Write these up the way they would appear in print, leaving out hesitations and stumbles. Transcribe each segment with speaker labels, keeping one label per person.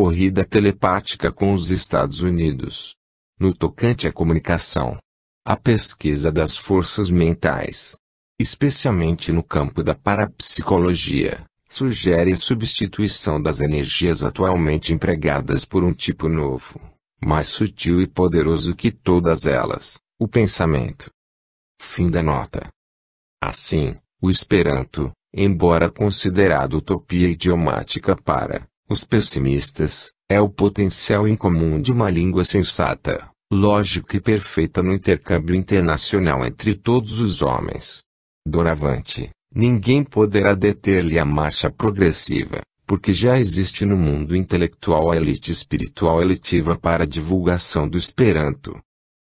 Speaker 1: corrida telepática com os Estados Unidos. No tocante à comunicação, a pesquisa das forças mentais, especialmente no campo da parapsicologia, sugere a substituição das energias atualmente empregadas por um tipo novo, mais sutil e poderoso que todas elas, o pensamento. Fim da nota. Assim, o Esperanto, embora considerado utopia idiomática para os pessimistas, é o potencial incomum de uma língua sensata, lógica e perfeita no intercâmbio internacional entre todos os homens. Doravante, ninguém poderá deter-lhe a marcha progressiva, porque já existe no mundo intelectual a elite espiritual eletiva para a divulgação do Esperanto.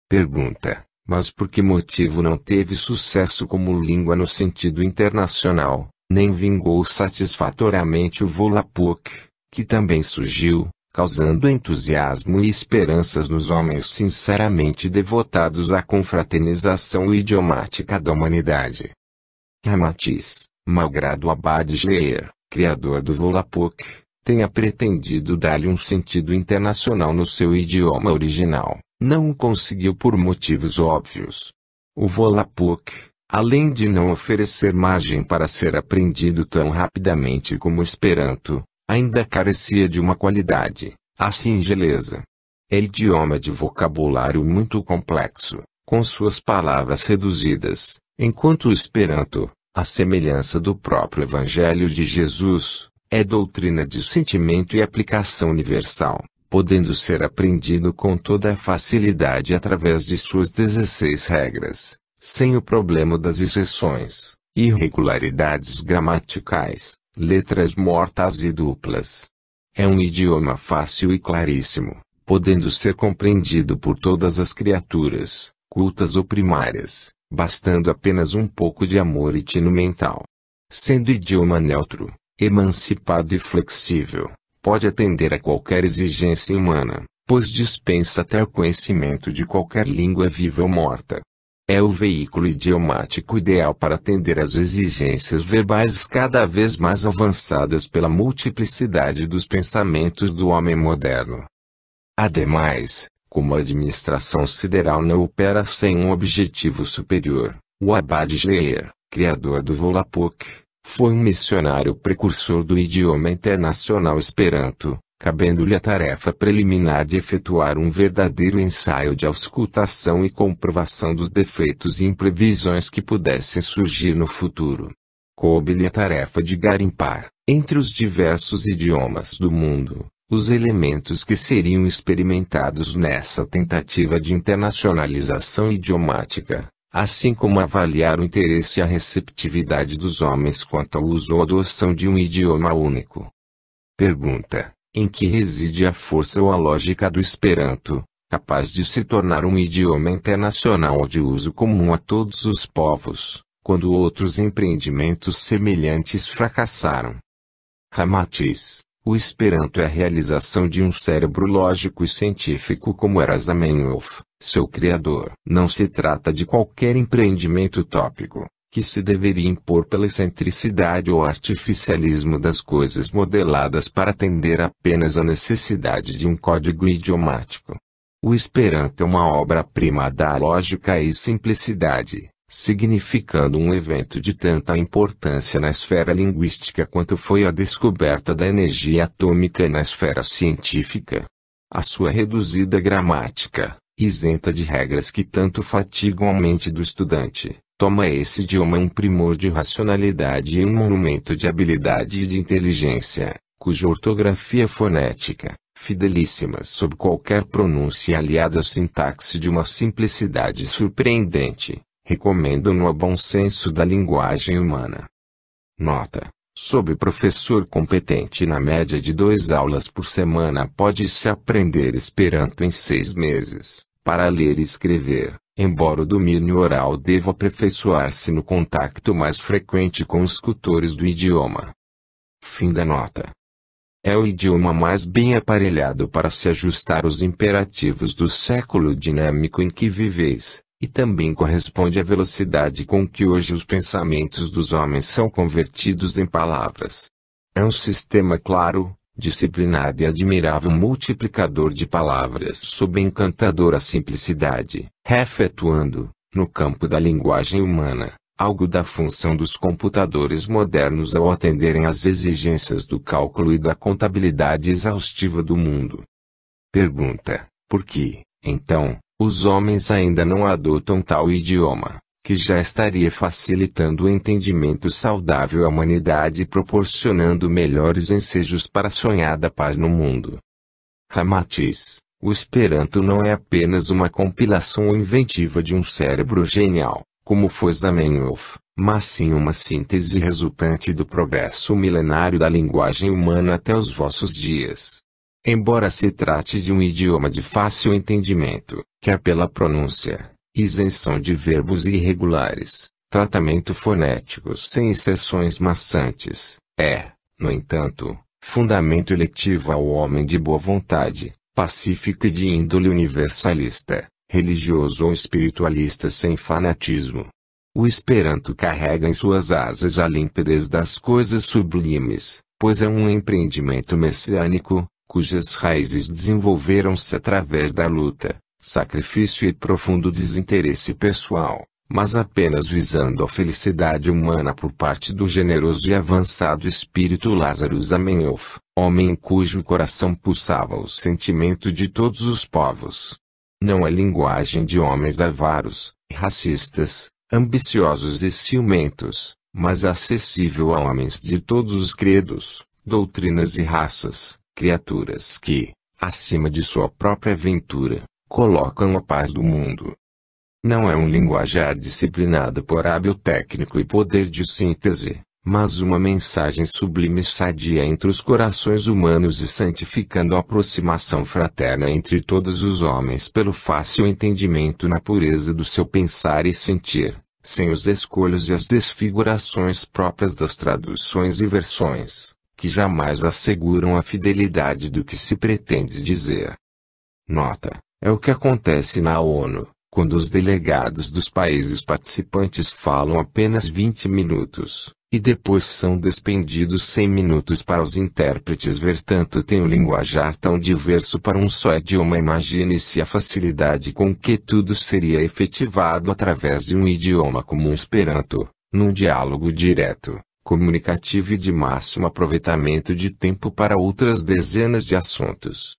Speaker 1: Pergunta: mas por que motivo não teve sucesso como língua no sentido internacional, nem vingou satisfatoriamente o Volapük, que também surgiu, causando entusiasmo e esperanças nos homens sinceramente devotados à confraternização idiomática da humanidade? Ramatiz, malgrado o Abad Shleyer, criador do Volapük, tenha pretendido dar-lhe um sentido internacional no seu idioma original, não o conseguiu por motivos óbvios. O Volapük, além de não oferecer margem para ser aprendido tão rapidamente como o Esperanto, ainda carecia de uma qualidade, a singeleza. É idioma de vocabulário muito complexo, com suas palavras reduzidas, enquanto o Esperanto, à semelhança do próprio Evangelho de Jesus, é doutrina de sentimento e aplicação universal, podendo ser aprendido com toda a facilidade através de suas 16 regras, sem o problema das exceções, irregularidades gramaticais, letras mortas e duplas. É um idioma fácil e claríssimo, podendo ser compreendido por todas as criaturas, cultas ou primárias, bastando apenas um pouco de amor e tino mental. Sendo idioma neutro, emancipado e flexível, pode atender a qualquer exigência humana, pois dispensa até o conhecimento de qualquer língua viva ou morta. É o veículo idiomático ideal para atender às exigências verbais cada vez mais avançadas pela multiplicidade dos pensamentos do homem moderno. Ademais, como a administração sideral não opera sem um objetivo superior, o Abad Shleyer, criador do Volapük, foi um missionário precursor do idioma internacional Esperanto, cabendo-lhe a tarefa preliminar de efetuar um verdadeiro ensaio de auscultação e comprovação dos defeitos e imprevisões que pudessem surgir no futuro. Coube-lhe a tarefa de garimpar, entre os diversos idiomas do mundo, os elementos que seriam experimentados nessa tentativa de internacionalização idiomática, assim como avaliar o interesse e a receptividade dos homens quanto ao uso ou adoção de um idioma único. Pergunta: em que reside a força ou a lógica do Esperanto, capaz de se tornar um idioma internacional de uso comum a todos os povos, quando outros empreendimentos semelhantes fracassaram? Ramatiz: o Esperanto é a realização de um cérebro lógico e científico como era Zamenhof, seu criador. Não se trata de qualquer empreendimento utópico, que se deveria impor pela excentricidade ou artificialismo das coisas modeladas para atender apenas à necessidade de um código idiomático. O Esperanto é uma obra-prima da lógica e simplicidade, significando um evento de tanta importância na esfera linguística quanto foi a descoberta da energia atômica na esfera científica. A sua reduzida gramática, isenta de regras que tanto fatigam a mente do estudante, toma esse idioma um primor de racionalidade e um monumento de habilidade e de inteligência, cuja ortografia fonética, fidelíssima sob qualquer pronúncia aliada à sintaxe de uma simplicidade surpreendente, recomendam-no ao bom senso da linguagem humana. Nota: sob professor competente na média de 2 aulas por semana pode-se aprender Esperanto em 6 meses, para ler e escrever, embora o domínio oral deva aperfeiçoar-se no contacto mais frequente com os cultores do idioma. Fim da nota. É o idioma mais bem aparelhado para se ajustar aos imperativos do século dinâmico em que viveis, e também corresponde à velocidade com que hoje os pensamentos dos homens são convertidos em palavras. É um sistema claro, disciplinado e admirável multiplicador de palavras sob encantadora simplicidade, efetuando, no campo da linguagem humana, algo da função dos computadores modernos ao atenderem às exigências do cálculo e da contabilidade exaustiva do mundo. Pergunta: por que, então, os homens ainda não adotam tal idioma, que já estaria facilitando o entendimento saudável à humanidade e proporcionando melhores ensejos para a sonhada paz no mundo? Ramatiz: o Esperanto não é apenas uma compilação ou inventiva de um cérebro genial, como foi Zamenhof, mas sim uma síntese resultante do progresso milenário da linguagem humana até os vossos dias. Embora se trate de um idioma de fácil entendimento, quer pela pronúncia, isenção de verbos irregulares, tratamento fonético sem exceções maçantes, no entanto, fundamento eletivo ao homem de boa vontade, pacífico e de índole universalista, religioso ou espiritualista sem fanatismo. O Esperanto carrega em suas asas a limpidez das coisas sublimes, pois é um empreendimento messiânico, cujas raízes desenvolveram-se através da luta, sacrifício e profundo desinteresse pessoal, mas apenas visando a felicidade humana por parte do generoso e avançado espírito Lázaro Zamenhof, homem em cujo coração pulsava o sentimento de todos os povos. Não é linguagem de homens avaros, racistas, ambiciosos e ciumentos, mas acessível a homens de todos os credos, doutrinas e raças, criaturas que, acima de sua própria ventura, colocam a paz do mundo. Não é um linguajar disciplinado por hábil técnico e poder de síntese, mas uma mensagem sublime sadia entre os corações humanos e santificando a aproximação fraterna entre todos os homens pelo fácil entendimento na pureza do seu pensar e sentir, sem os escolhos e as desfigurações próprias das traduções e versões, que jamais asseguram a fidelidade do que se pretende dizer. Nota: é o que acontece na ONU, quando os delegados dos países participantes falam apenas 20 minutos, e depois são despendidos 100 minutos para os intérpretes ver. Tanto tem um linguajar tão diverso para um só idioma. Imagine-se a facilidade com que tudo seria efetivado através de um idioma como o Esperanto, num diálogo direto, comunicativo e de máximo aproveitamento de tempo para outras dezenas de assuntos.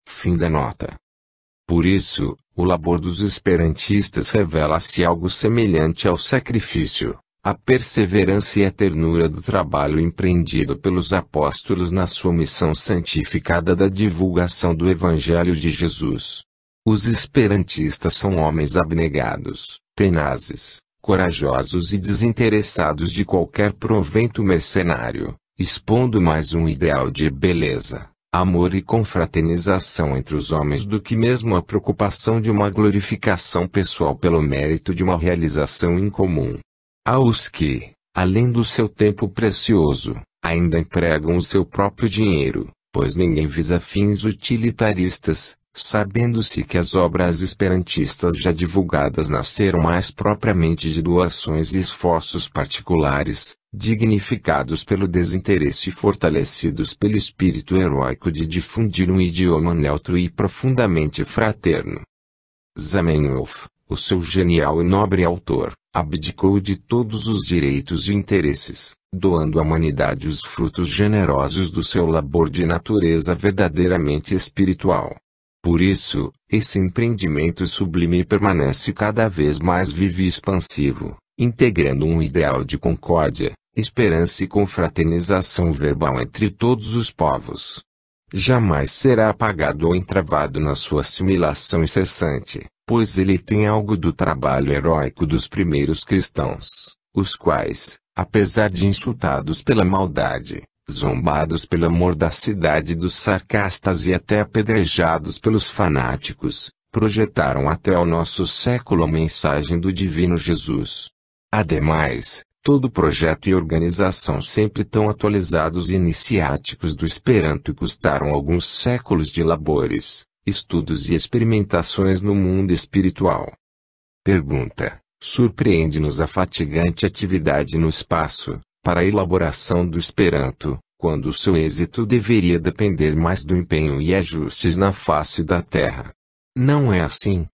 Speaker 1: Fim da nota. Por isso, o labor dos esperantistas revela-se algo semelhante ao sacrifício, a perseverança e a ternura do trabalho empreendido pelos apóstolos na sua missão santificada da divulgação do Evangelho de Jesus. Os esperantistas são homens abnegados, tenazes, corajosos e desinteressados de qualquer provento mercenário, expondo mais um ideal de beleza, amor e confraternização entre os homens do que mesmo a preocupação de uma glorificação pessoal pelo mérito de uma realização incomum. Há os que, além do seu tempo precioso, ainda empregam o seu próprio dinheiro, pois ninguém visa fins utilitaristas, sabendo-se que as obras esperantistas já divulgadas nasceram mais propriamente de doações e esforços particulares, dignificados pelo desinteresse e fortalecidos pelo espírito heróico de difundir um idioma neutro e profundamente fraterno. Zamenhof, o seu genial e nobre autor, abdicou de todos os direitos e interesses, doando à humanidade os frutos generosos do seu labor de natureza verdadeiramente espiritual. Por isso, esse empreendimento sublime permanece cada vez mais vivo e expansivo, integrando um ideal de concórdia, esperança e confraternização verbal entre todos os povos. Jamais será apagado ou entravado na sua assimilação incessante, pois ele tem algo do trabalho heróico dos primeiros cristãos, os quais, apesar de insultados pela maldade, zombados pela mordacidade dos sarcastas e até apedrejados pelos fanáticos, projetaram até ao nosso século a mensagem do divino Jesus. Ademais, todo projeto e organização sempre tão atualizados e iniciáticos do Esperanto custaram alguns séculos de labores, estudos e experimentações no mundo espiritual. Pergunta: surpreende-nos a fatigante atividade no espaço, para a elaboração do Esperanto, quando seu êxito deveria depender mais do empenho e ajustes na face da terra. Não é assim.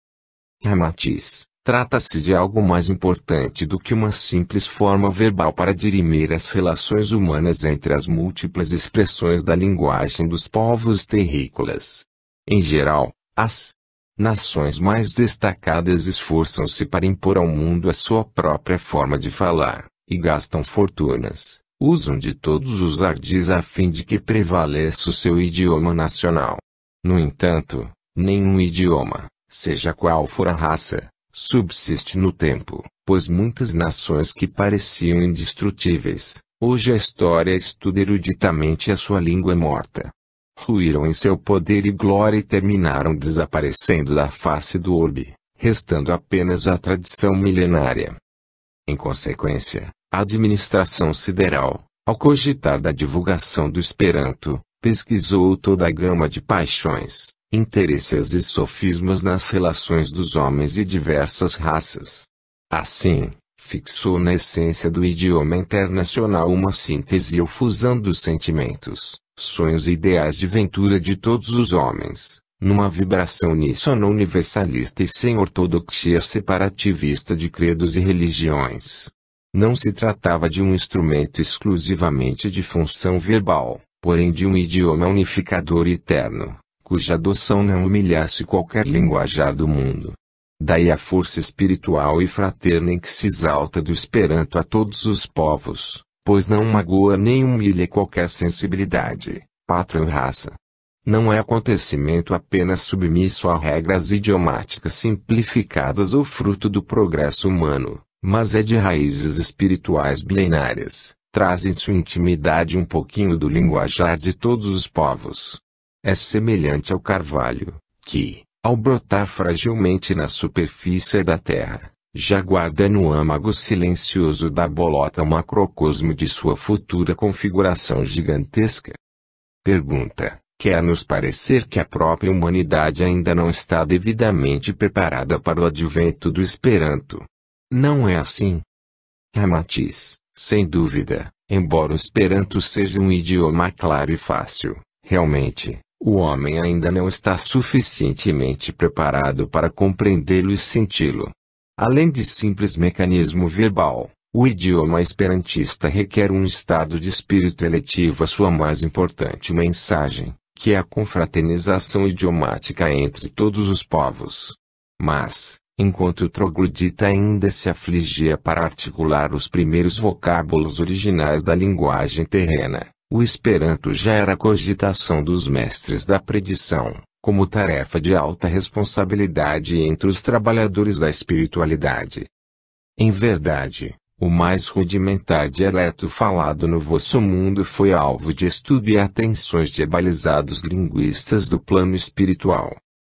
Speaker 1: Ramatiz, trata-se de algo mais importante do que uma simples forma verbal para dirimir as relações humanas entre as múltiplas expressões da linguagem dos povos terrícolas. Em geral, as nações mais destacadas esforçam-se para impor ao mundo a sua própria forma de falar, e gastam fortunas, usam de todos os ardis a fim de que prevaleça o seu idioma nacional. No entanto, nenhum idioma, seja qual for a raça, subsiste no tempo, pois muitas nações que pareciam indestrutíveis, hoje a história estuda eruditamente a sua língua morta. Ruíram em seu poder e glória e terminaram desaparecendo da face do orbe, restando apenas a tradição milenária. Em consequência, a administração sideral, ao cogitar da divulgação do Esperanto, pesquisou toda a gama de paixões, interesses e sofismas nas relações dos homens e diversas raças. Assim, fixou na essência do idioma internacional uma síntese ou fusão dos sentimentos, sonhos e ideais de ventura de todos os homens, numa vibração uníssona universalista e sem ortodoxia separativista de credos e religiões. Não se tratava de um instrumento exclusivamente de função verbal, porém de um idioma unificador e eterno, cuja adoção não humilhasse qualquer linguajar do mundo. Daí a força espiritual e fraterna em que se exalta do Esperanto a todos os povos, pois não magoa nem humilha qualquer sensibilidade, pátria ou raça. Não é acontecimento apenas submisso a regras idiomáticas simplificadas ou fruto do progresso humano, mas é de raízes espirituais milenárias, traz em sua intimidade um pouquinho do linguajar de todos os povos. É semelhante ao carvalho, que, ao brotar fragilmente na superfície da terra, já guarda no âmago silencioso da bolota um macrocosmo de sua futura configuração gigantesca. Pergunta: quer nos parecer que a própria humanidade ainda não está devidamente preparada para o advento do Esperanto? Não é assim. Ramatiz, sem dúvida, embora o Esperanto seja um idioma claro e fácil, realmente, o homem ainda não está suficientemente preparado para compreendê-lo e senti-lo. Além de simples mecanismo verbal, o idioma esperantista requer um estado de espírito eletivo à sua mais importante mensagem, que é a confraternização idiomática entre todos os povos. Mas, enquanto o troglodita ainda se afligia para articular os primeiros vocábulos originais da linguagem terrena, o Esperanto já era a cogitação dos mestres da predição, como tarefa de alta responsabilidade entre os trabalhadores da espiritualidade. Em verdade, o mais rudimentar dialeto falado no vosso mundo foi alvo de estudo e atenções de abalizados linguistas do plano espiritual.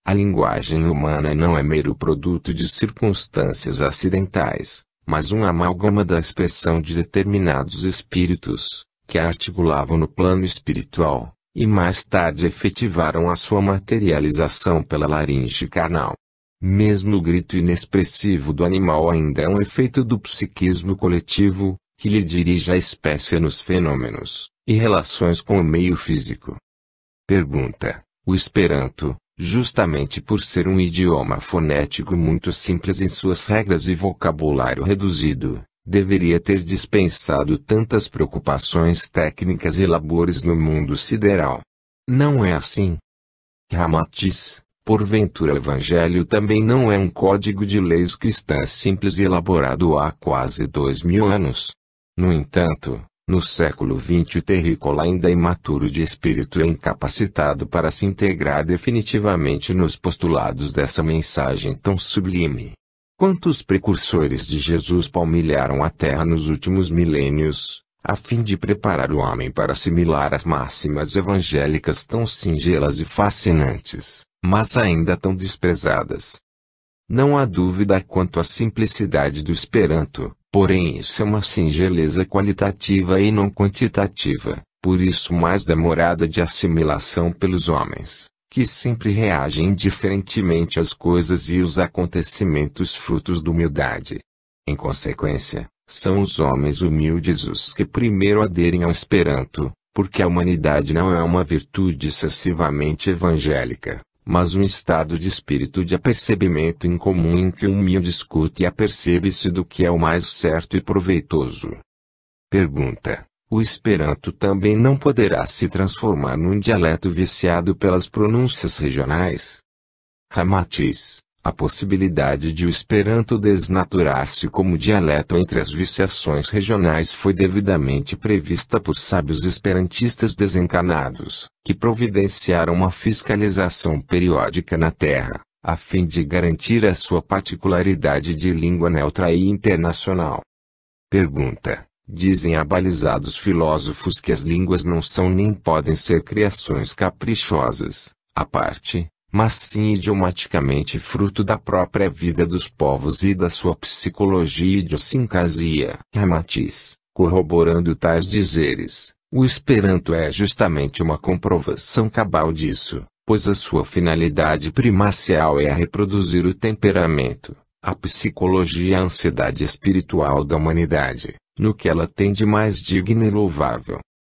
Speaker 1: A linguagem humana não é mero produto de circunstâncias acidentais, mas um amálgama da expressão de determinados espíritos, que a articulavam no plano espiritual, e mais tarde efetivaram a sua materialização pela laringe carnal. Mesmo o grito inexpressivo do animal ainda é um efeito do psiquismo coletivo, que lhe dirige a espécie nos fenômenos e relações com o meio físico. Pergunta: o Esperanto, justamente por ser um idioma fonético muito simples em suas regras e vocabulário reduzido, deveria ter dispensado tantas preocupações técnicas e labores no mundo sideral. Não é assim. Ramatiz, porventura o Evangelho também não é um código de leis cristãs simples e elaborado há quase 2000 anos. No entanto, no século XX o terrícola ainda imaturo de espírito é incapacitado para se integrar definitivamente nos postulados dessa mensagem tão sublime. Quantos precursores de Jesus palmilharam a terra nos últimos milênios, a fim de preparar o homem para assimilar as máximas evangélicas tão singelas e fascinantes, mas ainda tão desprezadas. Não há dúvida quanto à simplicidade do Esperanto, porém isso é uma singeleza qualitativa e não quantitativa, por isso mais demorada de assimilação pelos homens, que sempre reagem indiferentemente às coisas e os acontecimentos frutos da humildade. Em consequência, são os homens humildes os que primeiro aderem ao Esperanto, porque a humanidade não é uma virtude excessivamente evangélica, mas um estado de espírito de apercebimento incomum em que o homem discute e apercebe-se do que é o mais certo e proveitoso. Pergunta: o Esperanto também não poderá se transformar num dialeto viciado pelas pronúncias regionais? Ramatiz: a possibilidade de o Esperanto desnaturar-se como dialeto entre as viciações regionais foi devidamente prevista por sábios esperantistas desencarnados, que providenciaram uma fiscalização periódica na Terra, a fim de garantir a sua particularidade de língua neutra e internacional. Pergunta: dizem abalizados filósofos que as línguas não são nem podem ser criações caprichosas, à parte, mas sim idiomaticamente fruto da própria vida dos povos e da sua psicologia e idiosincrasia. Ramatiz: corroborando tais dizeres, o Esperanto é justamente uma comprovação cabal disso, pois a sua finalidade primacial é a reproduzir o temperamento, a psicologia e a ansiedade espiritual da humanidade, no que ela tem de mais digno e louvável.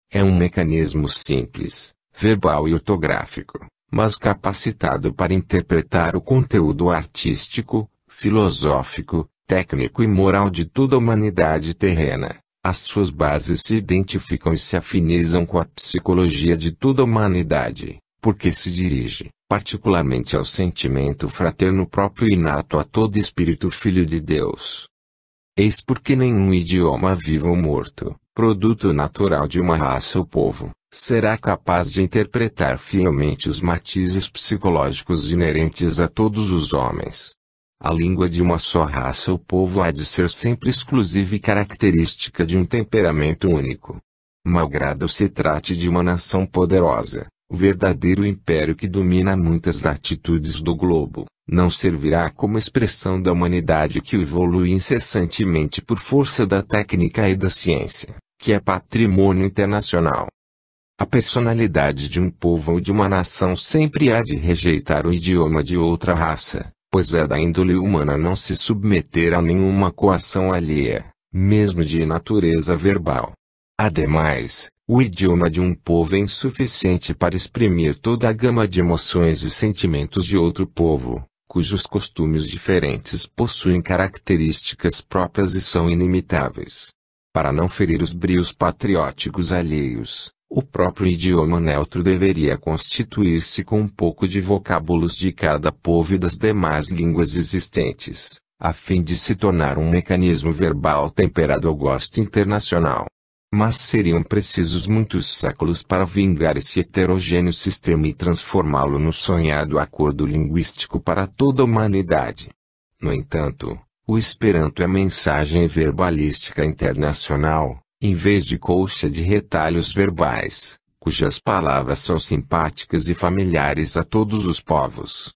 Speaker 1: É um mecanismo simples, verbal e ortográfico, mas capacitado para interpretar o conteúdo artístico, filosófico, técnico e moral de toda a humanidade terrena. As suas bases se identificam e se afinizam com a psicologia de toda a humanidade, porque se dirige, particularmente ao sentimento fraterno próprio e inato a todo espírito filho de Deus. Eis porque nenhum idioma vivo ou morto, produto natural de uma raça ou povo, será capaz de interpretar fielmente os matizes psicológicos inerentes a todos os homens. A língua de uma só raça ou povo há de ser sempre exclusiva e característica de um temperamento único. Malgrado se trate de uma nação poderosa, o verdadeiro império que domina muitas latitudes do globo, não servirá como expressão da humanidade que evolui incessantemente por força da técnica e da ciência, que é patrimônio internacional. A personalidade de um povo ou de uma nação sempre há de rejeitar o idioma de outra raça, pois é da índole humana não se submeter a nenhuma coação alheia, mesmo de natureza verbal. Ademais, o idioma de um povo é insuficiente para exprimir toda a gama de emoções e sentimentos de outro povo, cujos costumes diferentes possuem características próprias e são inimitáveis. Para não ferir os brios patrióticos alheios, o próprio idioma neutro deveria constituir-se com um pouco de vocábulos de cada povo e das demais línguas existentes, a fim de se tornar um mecanismo verbal temperado ao gosto internacional. Mas seriam precisos muitos séculos para vingar esse heterogêneo sistema e transformá-lo no sonhado acordo linguístico para toda a humanidade. No entanto, o Esperanto é mensagem verbalística internacional, em vez de colcha de retalhos verbais, cujas palavras são simpáticas e familiares a todos os povos.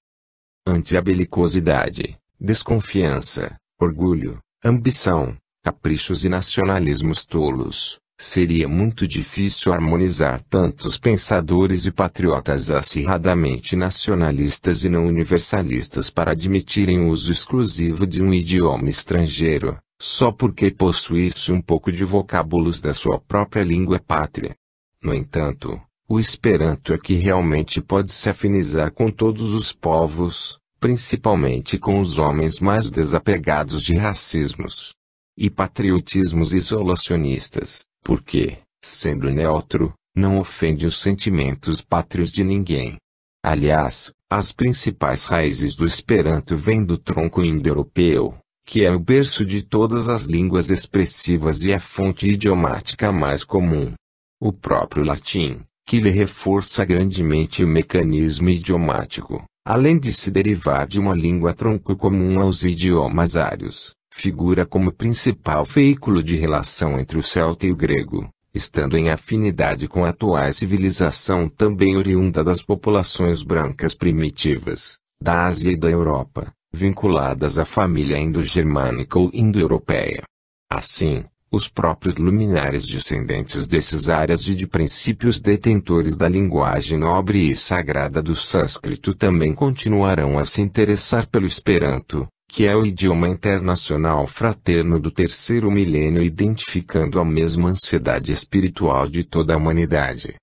Speaker 1: Ante a belicosidade, desconfiança, orgulho, ambição, caprichos e nacionalismos tolos, seria muito difícil harmonizar tantos pensadores e patriotas acirradamente nacionalistas e não universalistas para admitirem o uso exclusivo de um idioma estrangeiro, só porque possuísse um pouco de vocábulos da sua própria língua pátria. No entanto, o Esperanto é que realmente pode se afinizar com todos os povos, principalmente com os homens mais desapegados de racismos e patriotismos isolacionistas, porque, sendo neutro, não ofende os sentimentos pátrios de ninguém. Aliás, as principais raízes do Esperanto vêm do tronco indo-europeu, que é o berço de todas as línguas expressivas e a fonte idiomática mais comum. O próprio latim, que lhe reforça grandemente o mecanismo idiomático, além de se derivar de uma língua tronco comum aos idiomas ários, figura como principal veículo de relação entre o celta e o grego, estando em afinidade com a atual civilização também oriunda das populações brancas primitivas, da Ásia e da Europa, vinculadas à família indo-germânica ou indo-europeia. Assim, os próprios luminares descendentes desses áreas e de princípios detentores da linguagem nobre e sagrada do sânscrito também continuarão a se interessar pelo Esperanto, que é o idioma internacional fraterno do terceiro milênio, identificando a mesma ansiedade espiritual de toda a humanidade.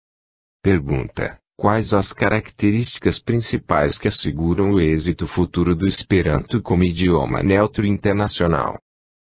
Speaker 1: Pergunta: quais as características principais que asseguram o êxito futuro do Esperanto como idioma neutro internacional?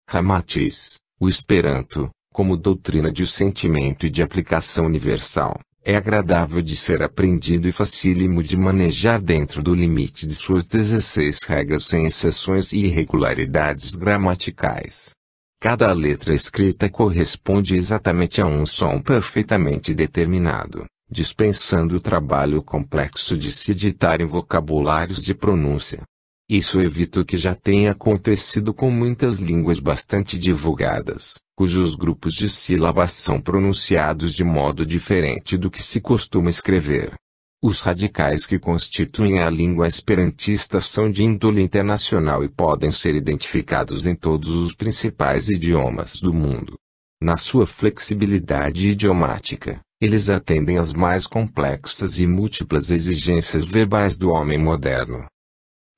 Speaker 1: Ramatiz: o Esperanto, como doutrina de sentimento e de aplicação universal, é agradável de ser aprendido e facílimo de manejar dentro do limite de suas 16 regras sem exceções e irregularidades gramaticais. Cada letra escrita corresponde exatamente a um som perfeitamente determinado, dispensando o trabalho complexo de se editar em vocabulários de pronúncia. Isso evita o que já tem acontecido com muitas línguas bastante divulgadas, cujos grupos de sílabas são pronunciados de modo diferente do que se costuma escrever. Os radicais que constituem a língua esperantista são de índole internacional e podem ser identificados em todos os principais idiomas do mundo. Na sua flexibilidade idiomática, eles atendem às mais complexas e múltiplas exigências verbais do homem moderno.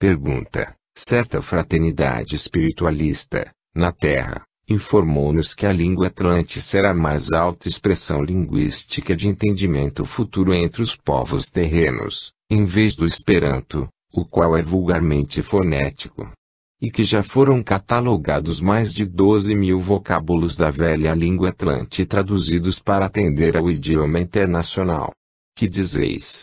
Speaker 1: Pergunta: certa fraternidade espiritualista, na Terra, informou-nos que a língua atlante será a mais alta expressão linguística de entendimento futuro entre os povos terrenos, em vez do Esperanto, o qual é vulgarmente fonético. E que já foram catalogados mais de 12.000 vocábulos da velha língua atlante traduzidos para atender ao idioma internacional. Que dizeis?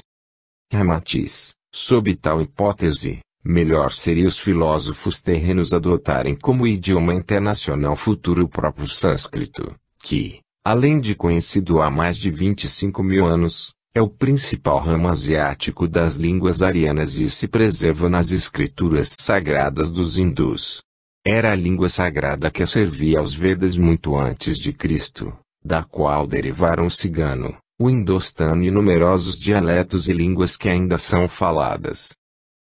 Speaker 1: Ramatiz: sob tal hipótese, melhor seria os filósofos terrenos adotarem como idioma internacional futuro o próprio sânscrito, que, além de conhecido há mais de 25.000 anos, é o principal ramo asiático das línguas arianas e se preserva nas escrituras sagradas dos hindus. Era a língua sagrada que servia aos Vedas muito antes de Cristo, da qual derivaram o cigano, o indostano e numerosos dialetos e línguas que ainda são faladas.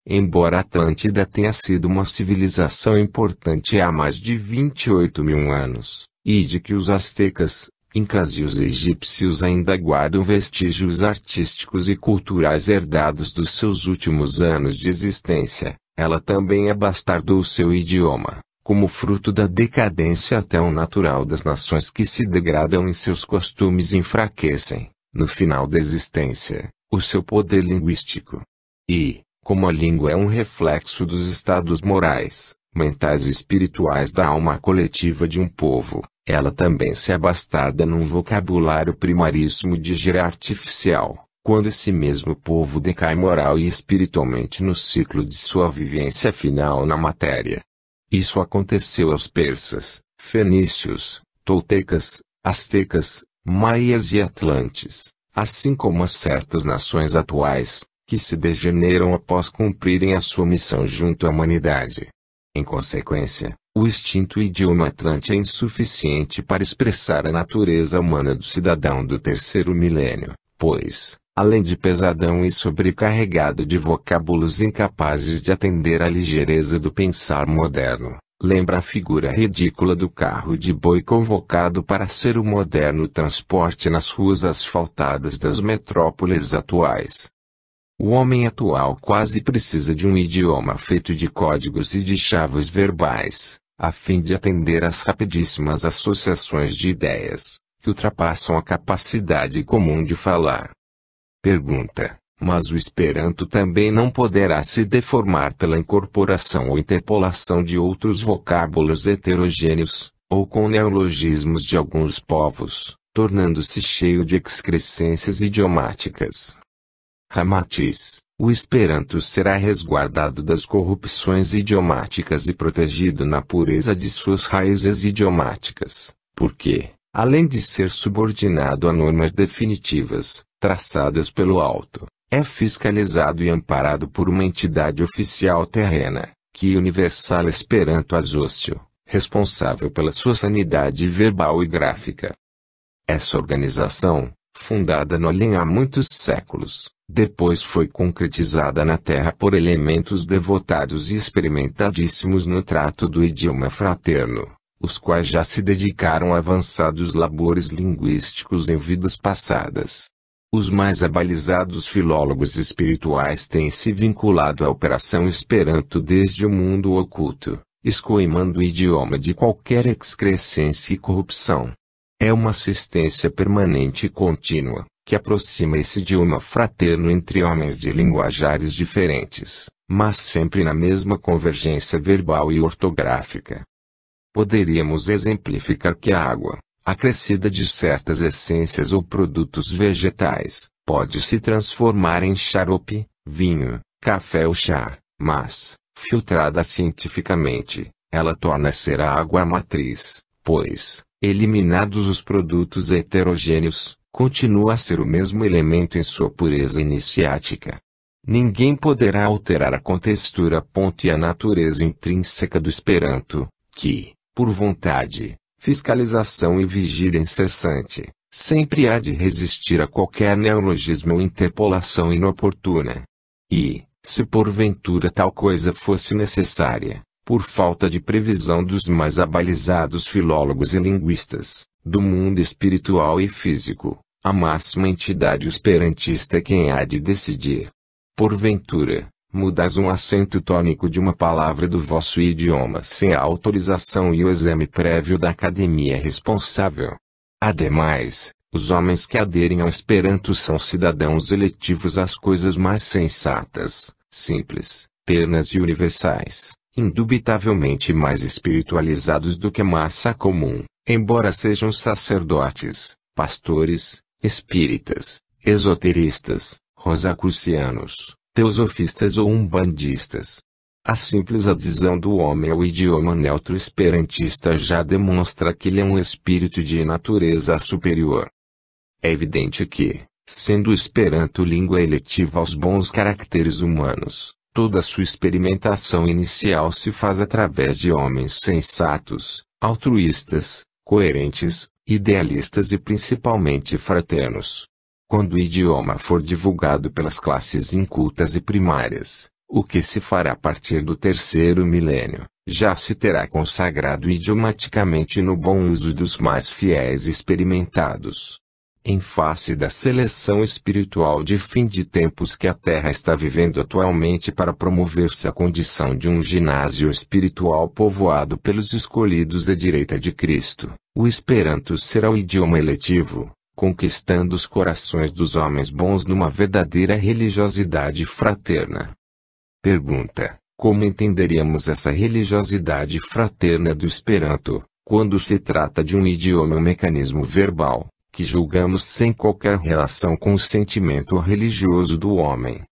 Speaker 1: Embora a Atlântida tenha sido uma civilização importante há mais de 28.000 anos, e de que os astecas, incas e os egípcios ainda guardam vestígios artísticos e culturais herdados dos seus últimos anos de existência, ela também abastardou seu idioma, como fruto da decadência tão natural das nações que se degradam em seus costumes e enfraquecem, no final da existência, o seu poder linguístico. E, como a língua é um reflexo dos estados morais, mentais e espirituais da alma coletiva de um povo, ela também se abastarda num vocabulário primaríssimo de gíria artificial, quando esse mesmo povo decai moral e espiritualmente no ciclo de sua vivência final na matéria. Isso aconteceu aos persas, fenícios, toltecas, astecas, maias e atlantes, assim como a certas nações atuais, que se degeneram após cumprirem a sua missão junto à humanidade. Em consequência, o extinto idioma atlante é insuficiente para expressar a natureza humana do cidadão do terceiro milênio, pois, além de pesadão e sobrecarregado de vocábulos incapazes de atender à ligeireza do pensar moderno, lembra a figura ridícula do carro de boi convocado para ser o moderno transporte nas ruas asfaltadas das metrópoles atuais. O homem atual quase precisa de um idioma feito de códigos e de chaves verbais, a fim de atender às rapidíssimas associações de ideias, que ultrapassam a capacidade comum de falar. Pergunta: mas o Esperanto também não poderá se deformar pela incorporação ou interpolação de outros vocábulos heterogêneos, ou com neologismos de alguns povos, tornando-se cheio de excrescências idiomáticas? Ramatiz: o Esperanto será resguardado das corrupções idiomáticas e protegido na pureza de suas raízes idiomáticas, porque, além de ser subordinado a normas definitivas, traçadas pelo alto, é fiscalizado e amparado por uma entidade oficial terrena, que Universal Esperanto Association, responsável pela sua sanidade verbal e gráfica. Essa organização, fundada no além há muitos séculos, depois foi concretizada na Terra por elementos devotados e experimentadíssimos no trato do idioma fraterno, os quais já se dedicaram a avançados labores linguísticos em vidas passadas. Os mais abalizados filólogos espirituais têm se vinculado à operação Esperanto desde o mundo oculto, escoimando o idioma de qualquer excrescência e corrupção. É uma assistência permanente e contínua, que aproxima esse idioma fraterno entre homens de linguajares diferentes, mas sempre na mesma convergência verbal e ortográfica. Poderíamos exemplificar que a água, acrescida de certas essências ou produtos vegetais, pode se transformar em xarope, vinho, café ou chá, mas, filtrada cientificamente, ela torna-se a água matriz, pois, eliminados os produtos heterogêneos, continua a ser o mesmo elemento em sua pureza iniciática. Ninguém poderá alterar a contextura e a natureza intrínseca do Esperanto, que, por vontade, fiscalização e vigília incessante, sempre há de resistir a qualquer neologismo ou interpolação inoportuna. E, se porventura tal coisa fosse necessária, por falta de previsão dos mais abalizados filólogos e linguistas, do mundo espiritual e físico, a máxima entidade esperantista é quem há de decidir. Porventura, mudais um acento tônico de uma palavra do vosso idioma sem a autorização e o exame prévio da academia responsável. Ademais, os homens que aderem ao Esperanto são cidadãos eletivos às coisas mais sensatas, simples, ternas e universais, indubitavelmente mais espiritualizados do que a massa comum, embora sejam sacerdotes, pastores, espíritas, esoteristas, rosacrucianos, teosofistas ou umbandistas. A simples adesão do homem ao idioma neutro esperantista já demonstra que ele é um espírito de natureza superior. É evidente que, sendo o Esperanto língua eletiva aos bons caracteres humanos, toda a sua experimentação inicial se faz através de homens sensatos, altruístas, coerentes, idealistas e principalmente fraternos. Quando o idioma for divulgado pelas classes incultas e primárias, o que se fará a partir do terceiro milênio, já se terá consagrado idiomaticamente no bom uso dos mais fiéis e experimentados. Em face da seleção espiritual de fim de tempos que a Terra está vivendo atualmente para promover-se a condição de um ginásio espiritual povoado pelos escolhidos à direita de Cristo, o Esperanto será o idioma eletivo, conquistando os corações dos homens bons numa verdadeira religiosidade fraterna. Pergunta: como entenderíamos essa religiosidade fraterna do Esperanto, quando se trata de um idioma ou mecanismo verbal, que julgamos sem qualquer relação com o sentimento religioso do homem?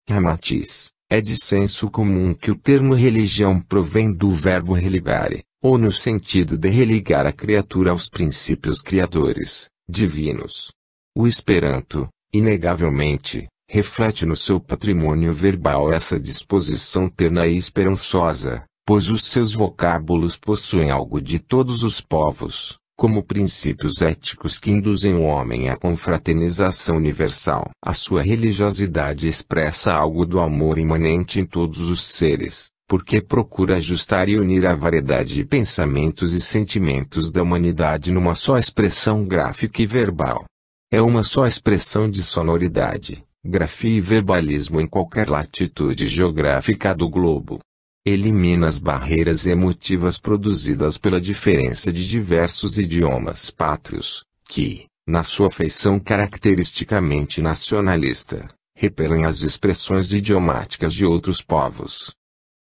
Speaker 1: Ramatiz: é de senso comum que o termo religião provém do verbo religare, ou no sentido de religar a criatura aos princípios criadores, divinos. O Esperanto, inegavelmente, reflete no seu patrimônio verbal essa disposição terna e esperançosa, pois os seus vocábulos possuem algo de todos os povos, como princípios éticos que induzem o homem à confraternização universal. A sua religiosidade expressa algo do amor imanente em todos os seres, porque procura ajustar e unir a variedade de pensamentos e sentimentos da humanidade numa só expressão gráfica e verbal. É uma só expressão de sonoridade, grafia e verbalismo em qualquer latitude geográfica do globo. Elimina as barreiras emotivas produzidas pela diferença de diversos idiomas pátrios, que, na sua feição caracteristicamente nacionalista, repelem as expressões idiomáticas de outros povos.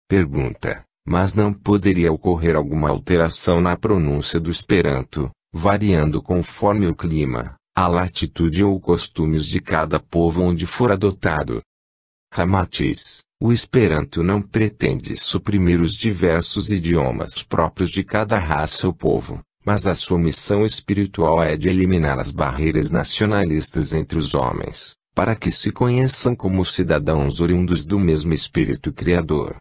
Speaker 1: Pergunta: mas não poderia ocorrer alguma alteração na pronúncia do Esperanto, variando conforme o clima, a latitude ou costumes de cada povo onde for adotado? Ramatiz: o Esperanto não pretende suprimir os diversos idiomas próprios de cada raça ou povo, mas a sua missão espiritual é de eliminar as barreiras nacionalistas entre os homens, para que se conheçam como cidadãos oriundos do mesmo Espírito Criador.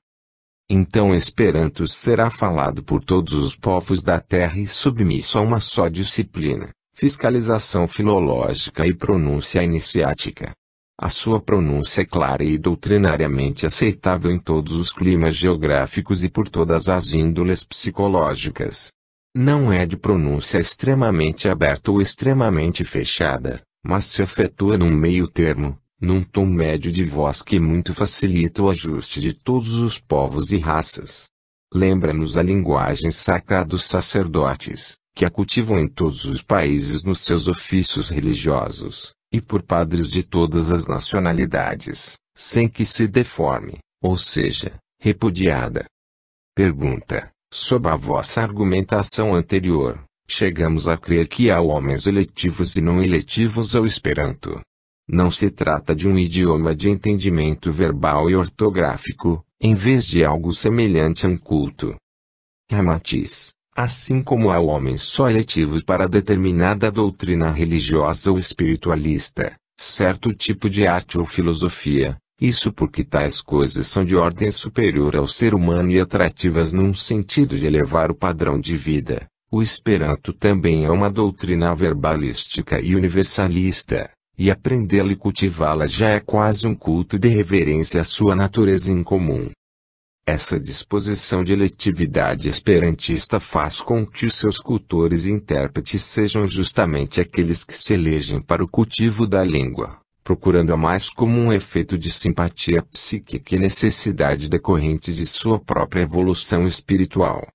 Speaker 1: Então o Esperanto será falado por todos os povos da terra e submisso a uma só disciplina, fiscalização filológica e pronúncia iniciática. A sua pronúncia é clara e doutrinariamente aceitável em todos os climas geográficos e por todas as índoles psicológicas. Não é de pronúncia extremamente aberta ou extremamente fechada, mas se efetua num meio termo, num tom médio de voz que muito facilita o ajuste de todos os povos e raças. Lembra-nos a linguagem sacra dos sacerdotes, que a cultivam em todos os países nos seus ofícios religiosos, e por padres de todas as nacionalidades, sem que se deforme, ou seja, repudiada. Pergunta: sob a vossa argumentação anterior, chegamos a crer que há homens eletivos e não eletivos ao Esperanto. Não se trata de um idioma de entendimento verbal e ortográfico, em vez de algo semelhante a um culto. Ramatiz: assim como há homens só eletivos para determinada doutrina religiosa ou espiritualista, certo tipo de arte ou filosofia, isso porque tais coisas são de ordem superior ao ser humano e atrativas num sentido de elevar o padrão de vida, o Esperanto também é uma doutrina verbalística e universalista, e aprendê-la e cultivá-la já é quase um culto de reverência à sua natureza incomum. Essa disposição de eletividade esperantista faz com que os seus cultores e intérpretes sejam justamente aqueles que se elegem para o cultivo da língua, procurando-a mais como um efeito de simpatia psíquica e necessidade decorrente de sua própria evolução espiritual.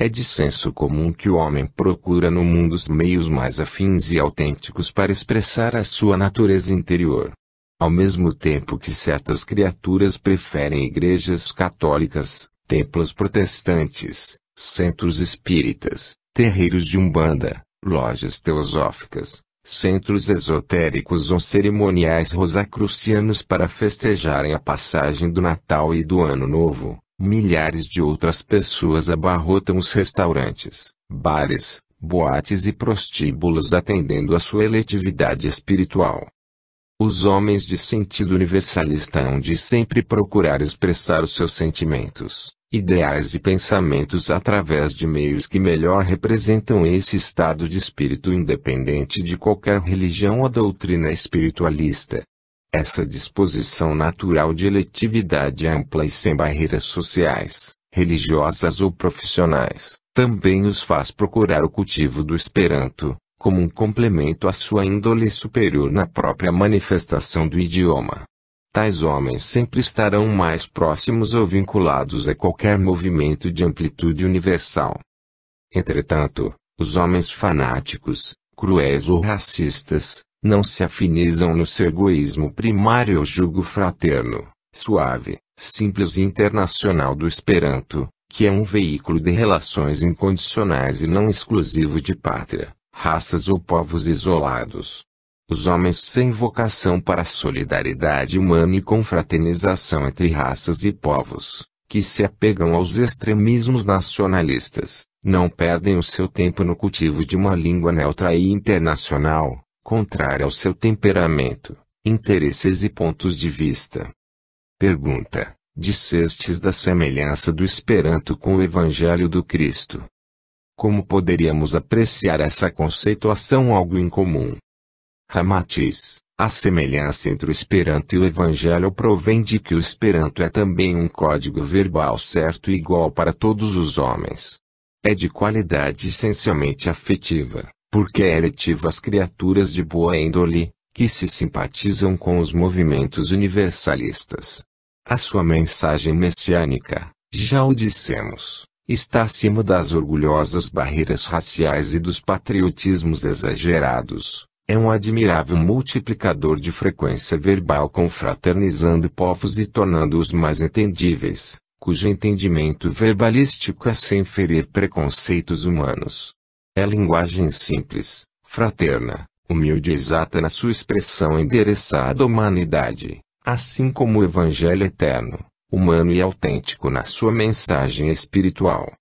Speaker 1: É de senso comum que o homem procura no mundo os meios mais afins e autênticos para expressar a sua natureza interior. Ao mesmo tempo que certas criaturas preferem igrejas católicas, templos protestantes, centros espíritas, terreiros de umbanda, lojas teosóficas, centros esotéricos ou cerimoniais rosacrucianos para festejarem a passagem do Natal e do Ano Novo, milhares de outras pessoas abarrotam os restaurantes, bares, boates e prostíbulos atendendo à sua eletividade espiritual. Os homens de sentido universalista hão de sempre procurar expressar os seus sentimentos, ideais e pensamentos através de meios que melhor representam esse estado de espírito independente de qualquer religião ou doutrina espiritualista. Essa disposição natural de eletividade ampla e sem barreiras sociais, religiosas ou profissionais, também os faz procurar o cultivo do Esperanto, como um complemento à sua índole superior na própria manifestação do idioma. Tais homens sempre estarão mais próximos ou vinculados a qualquer movimento de amplitude universal. Entretanto, os homens fanáticos, cruéis ou racistas, não se afinizam no seu egoísmo primário ao jugo fraterno, suave, simples e internacional do Esperanto, que é um veículo de relações incondicionais e não exclusivo de pátria, raças ou povos isolados. Os homens sem vocação para a solidariedade humana e confraternização entre raças e povos, que se apegam aos extremismos nacionalistas, não perdem o seu tempo no cultivo de uma língua neutra e internacional, contrária ao seu temperamento, interesses e pontos de vista. Pergunta: dissestes da semelhança do Esperanto com o Evangelho do Cristo. Como poderíamos apreciar essa conceituação algo incomum? Ramatiz: a semelhança entre o Esperanto e o Evangelho provém de que o Esperanto é também um código verbal certo e igual para todos os homens. É de qualidade essencialmente afetiva, porque é eletivo às criaturas de boa índole, que se simpatizam com os movimentos universalistas. A sua mensagem messiânica, já o dissemos, está acima das orgulhosas barreiras raciais e dos patriotismos exagerados. É um admirável multiplicador de frequência verbal confraternizando povos e tornando-os mais entendíveis, cujo entendimento verbalístico é sem ferir preconceitos humanos. É linguagem simples, fraterna, humilde e exata na sua expressão endereçada à humanidade, assim como o Evangelho eterno, humano e autêntico na sua mensagem espiritual.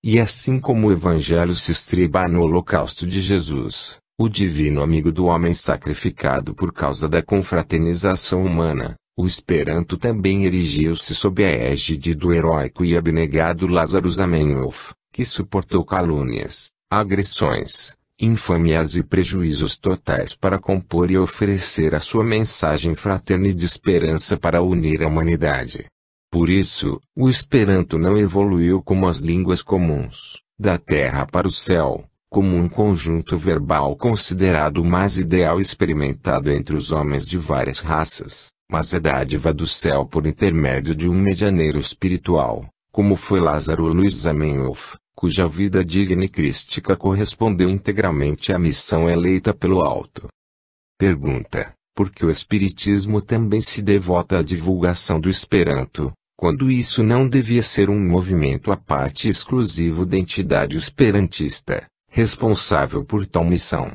Speaker 1: E assim como o Evangelho se estriba no holocausto de Jesus, o divino amigo do homem sacrificado por causa da confraternização humana, o Esperanto também erigiu-se sob a égide do heróico e abnegado Lázaro Zamenhof, que suportou calúnias, agressões, infâmias e prejuízos totais para compor e oferecer a sua mensagem fraterna e de esperança para unir a humanidade. Por isso, o Esperanto não evoluiu como as línguas comuns, da terra para o céu, como um conjunto verbal considerado o mais ideal experimentado entre os homens de várias raças, mas é dádiva do céu por intermédio de um medianeiro espiritual, como foi Lázaro Luiz Zamenhof, cuja vida digna e crística correspondeu integralmente à missão eleita pelo alto. Pergunta: por que o Espiritismo também se devota à divulgação do Esperanto, quando isso não devia ser um movimento à parte exclusivo da entidade esperantista, responsável por tal missão?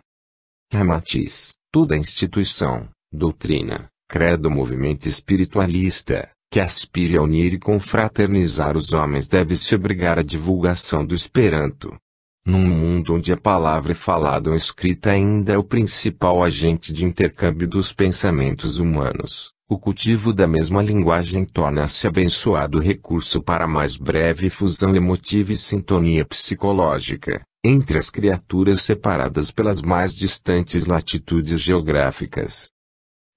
Speaker 1: Ramatiz: toda instituição, doutrina, credo ou movimento espiritualista, que aspire a unir e confraternizar os homens deve se obrigar à divulgação do Esperanto. Num mundo onde a palavra falada ou escrita ainda é o principal agente de intercâmbio dos pensamentos humanos, o cultivo da mesma linguagem torna-se abençoado recurso para mais breve fusão emotiva e sintonia psicológica, entre as criaturas separadas pelas mais distantes latitudes geográficas.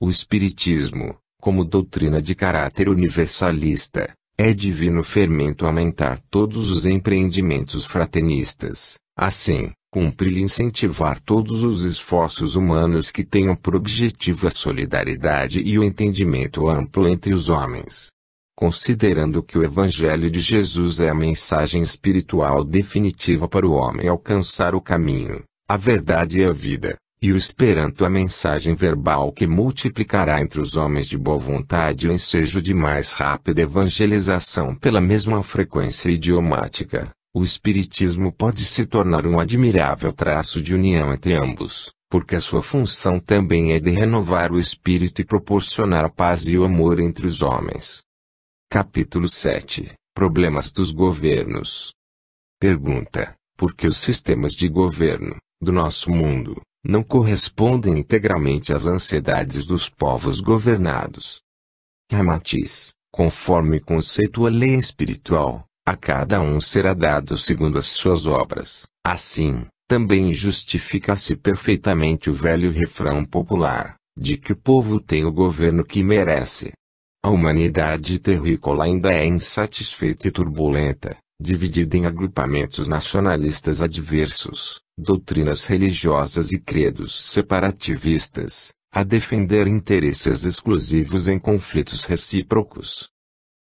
Speaker 1: O Espiritismo, como doutrina de caráter universalista, é divino fermento a aumentar todos os empreendimentos fraternistas. Assim, cumpre-lhe incentivar todos os esforços humanos que tenham por objetivo a solidariedade e o entendimento amplo entre os homens. Considerando que o Evangelho de Jesus é a mensagem espiritual definitiva para o homem alcançar o caminho, a verdade e a vida, e o Esperanto a mensagem verbal que multiplicará entre os homens de boa vontade o ensejo de mais rápida evangelização pela mesma frequência idiomática, o Espiritismo pode se tornar um admirável traço de união entre ambos, porque a sua função também é de renovar o espírito e proporcionar a paz e o amor entre os homens. Capítulo 7 – Problemas dos governos. Pergunta: por que os sistemas de governo do nosso mundo não correspondem integralmente às ansiedades dos povos governados? Ramatiz: conforme conceitua a lei espiritual, a cada um será dado segundo as suas obras. Assim, também justifica-se perfeitamente o velho refrão popular, de que o povo tem o governo que merece. A humanidade terrícola ainda é insatisfeita e turbulenta, dividida em agrupamentos nacionalistas adversos, doutrinas religiosas e credos separativistas, a defender interesses exclusivos em conflitos recíprocos.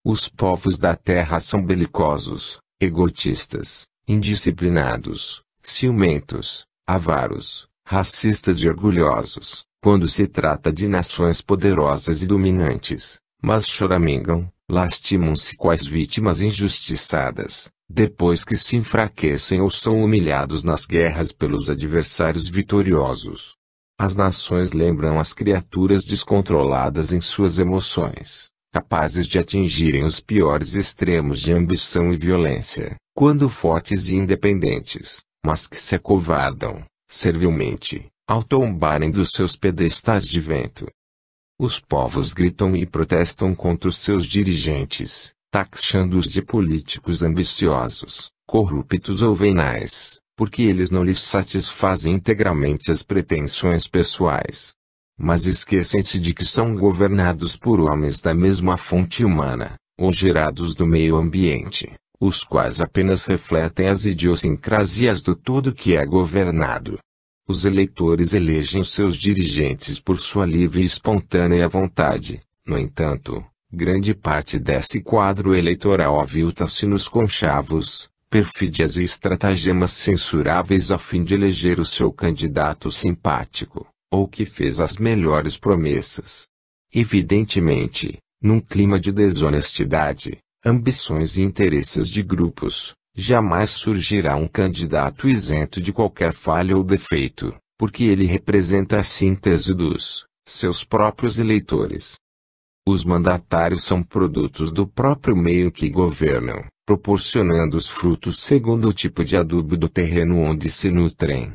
Speaker 1: Os povos da terra são belicosos, egotistas, indisciplinados, ciumentos, avaros, racistas e orgulhosos, quando se trata de nações poderosas e dominantes, mas choramingam, lastimam-se quais vítimas injustiçadas, depois que se enfraquecem ou são humilhados nas guerras pelos adversários vitoriosos. As nações lembram as criaturas descontroladas em suas emoções, capazes de atingirem os piores extremos de ambição e violência, quando fortes e independentes, mas que se acovardam, servilmente, ao tombarem dos seus pedestais de vento. Os povos gritam e protestam contra os seus dirigentes, taxando-os de políticos ambiciosos, corruptos ou venais, porque eles não lhes satisfazem integralmente as pretensões pessoais. Mas esquecem-se de que são governados por homens da mesma fonte humana, ou gerados do meio ambiente, os quais apenas refletem as idiosincrasias do todo que é governado. Os eleitores elegem os seus dirigentes por sua livre e espontânea vontade. No entanto, grande parte desse quadro eleitoral avilta-se nos conchavos, perfídias e estratagemas censuráveis a fim de eleger o seu candidato simpático, ou que fez as melhores promessas. Evidentemente, num clima de desonestidade, ambições e interesses de grupos, jamais surgirá um candidato isento de qualquer falha ou defeito, porque ele representa a síntese dos seus próprios eleitores. Os mandatários são produtos do próprio meio que governam, proporcionando os frutos segundo o tipo de adubo do terreno onde se nutrem.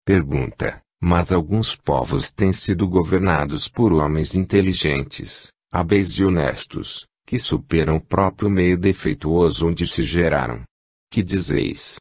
Speaker 1: Pergunta: mas alguns povos têm sido governados por homens inteligentes, hábeis e honestos, que superam o próprio meio defeituoso onde se geraram. Que dizeis?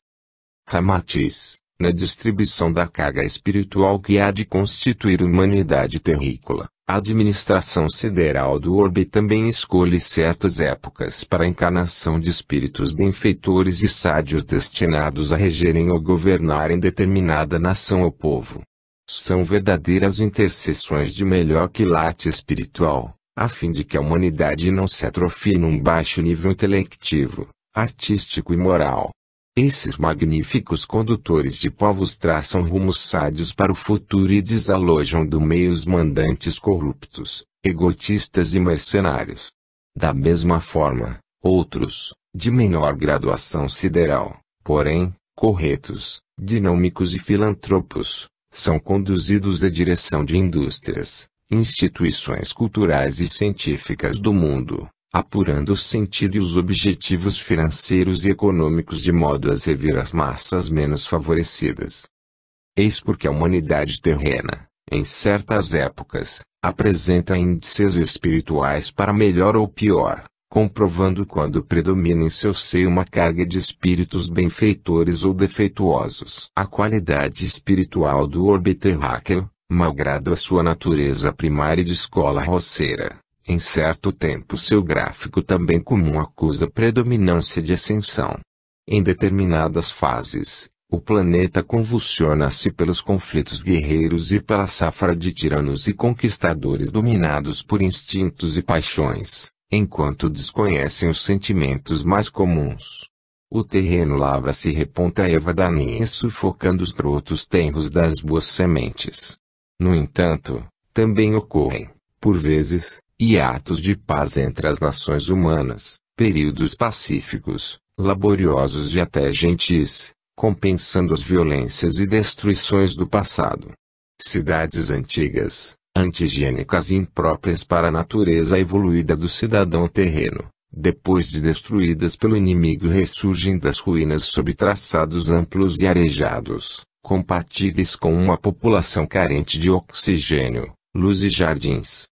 Speaker 1: Ramatiz: na distribuição da carga espiritual que há de constituir humanidade terrícola. A administração sideral do orbe também escolhe certas épocas para a encarnação de espíritos benfeitores e sádios destinados a regerem ou governarem determinada nação ou povo. São verdadeiras intercessões de melhor quilate espiritual, a fim de que a humanidade não se atrofie num baixo nível intelectivo, artístico e moral. Esses magníficos condutores de povos traçam rumos sádios para o futuro e desalojam do meio os mandantes corruptos, egotistas e mercenários. Da mesma forma, outros, de menor graduação sideral, porém, corretos, dinâmicos e filantropos, são conduzidos à direção de indústrias, instituições culturais e científicas do mundo, apurando o sentido e os objetivos financeiros e econômicos de modo a servir as massas menos favorecidas. Eis porque a humanidade terrena, em certas épocas, apresenta índices espirituais para melhor ou pior, comprovando quando predomina em seu seio uma carga de espíritos benfeitores ou defeituosos. A qualidade espiritual do orbe terráqueo, malgrado a sua natureza primária de escola roceira, em certo tempo seu gráfico também comum acusa predominância de ascensão. Em determinadas fases, o planeta convulsiona-se pelos conflitos guerreiros e pela safra de tiranos e conquistadores dominados por instintos e paixões, enquanto desconhecem os sentimentos mais comuns. O terreno lavra-se e reponta a erva daninha sufocando os brotos tenros das boas sementes. No entanto, também ocorrem, por vezes, hiatos de paz entre as nações humanas, períodos pacíficos, laboriosos e até gentis, compensando as violências e destruições do passado. Cidades antigas, anti-higiênicas e impróprias para a natureza evoluída do cidadão terreno, depois de destruídas pelo inimigo ressurgem das ruínas sob traçados amplos e arejados, compatíveis com uma população carente de oxigênio, luz e jardins.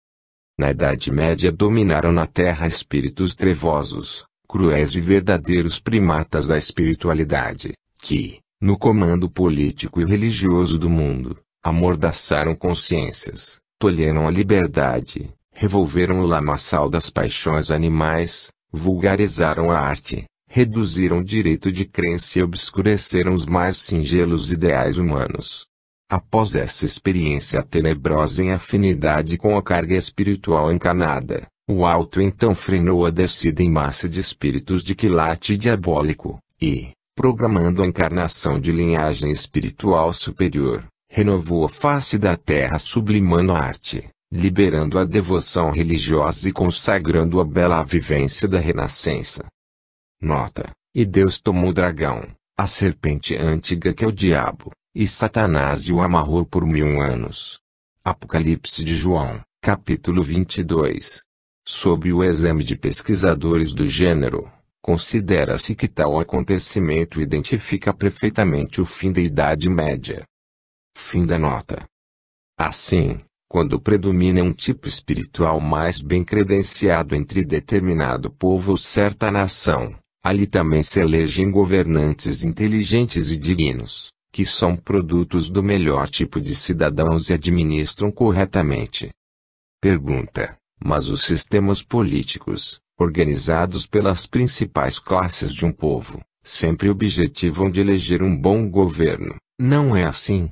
Speaker 1: Na Idade Média dominaram na Terra espíritos trevosos, cruéis e verdadeiros primatas da espiritualidade, que, no comando político e religioso do mundo, amordaçaram consciências, tolheram a liberdade, revolveram o lamaçal das paixões animais, vulgarizaram a arte, reduziram o direito de crença e obscureceram os mais singelos ideais humanos. Após essa experiência tenebrosa em afinidade com a carga espiritual encarnada, o alto então frenou a descida em massa de espíritos de quilate diabólico, e, programando a encarnação de linhagem espiritual superior, renovou a face da terra sublimando a arte, liberando a devoção religiosa e consagrando a bela vivência da renascença. Nota: e Deus tomou o dragão, a serpente antiga que é o diabo, e Satanás e o amarrou por 1000 anos. Apocalipse de João, capítulo 22. Sob o exame de pesquisadores do gênero, considera-se que tal acontecimento identifica perfeitamente o fim da Idade Média. Fim da nota. Assim, quando predomina um tipo espiritual mais bem credenciado entre determinado povo ou certa nação, ali também se elegem governantes inteligentes e dignos, que são produtos do melhor tipo de cidadãos e administram corretamente. Pergunta: mas os sistemas políticos, organizados pelas principais classes de um povo, sempre objetivam de eleger um bom governo, não é assim?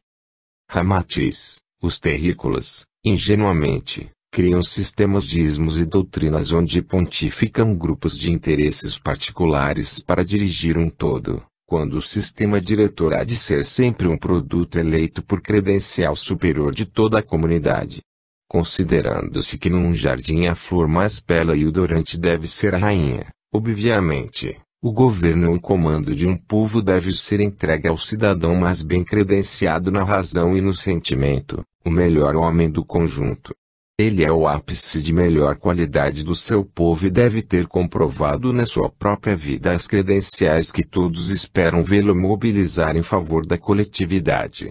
Speaker 1: Ramatiz: os terrícolas, ingenuamente, criam sistemas de ismos e doutrinas onde pontificam grupos de interesses particulares para dirigir um todo, quando o sistema diretor há de ser sempre um produto eleito por credencial superior de toda a comunidade. Considerando-se que num jardim a flor mais bela e odorante deve ser a rainha, obviamente, o governo ou o comando de um povo deve ser entregue ao cidadão mais bem credenciado na razão e no sentimento, o melhor homem do conjunto. Ele é o ápice de melhor qualidade do seu povo e deve ter comprovado na sua própria vida as credenciais que todos esperam vê-lo mobilizar em favor da coletividade.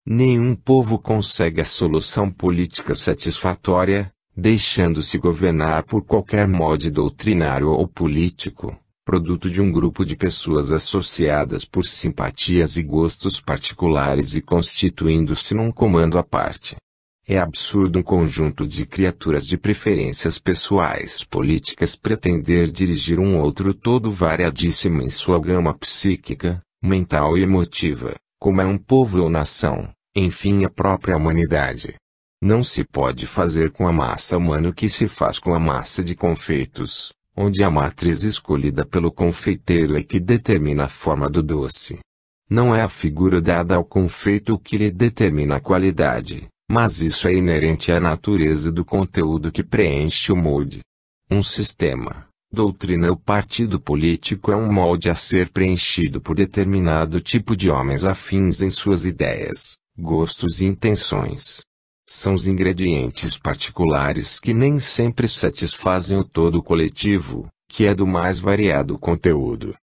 Speaker 1: Nenhum povo consegue a solução política satisfatória, deixando-se governar por qualquer molde doutrinário ou político, produto de um grupo de pessoas associadas por simpatias e gostos particulares e constituindo-se num comando à parte. É absurdo um conjunto de criaturas de preferências pessoais políticas pretender dirigir um outro todo variadíssimo em sua gama psíquica, mental e emotiva, como é um povo ou nação, enfim a própria humanidade. Não se pode fazer com a massa humana o que se faz com a massa de confeitos, onde a matriz escolhida pelo confeiteiro é que determina a forma do doce. Não é a figura dada ao confeito o que lhe determina a qualidade, mas isso é inerente à natureza do conteúdo que preenche o molde. Um sistema, doutrina ou partido político é um molde a ser preenchido por determinado tipo de homens afins em suas ideias, gostos e intenções. São os ingredientes particulares que nem sempre satisfazem o todo coletivo, que é do mais variado conteúdo.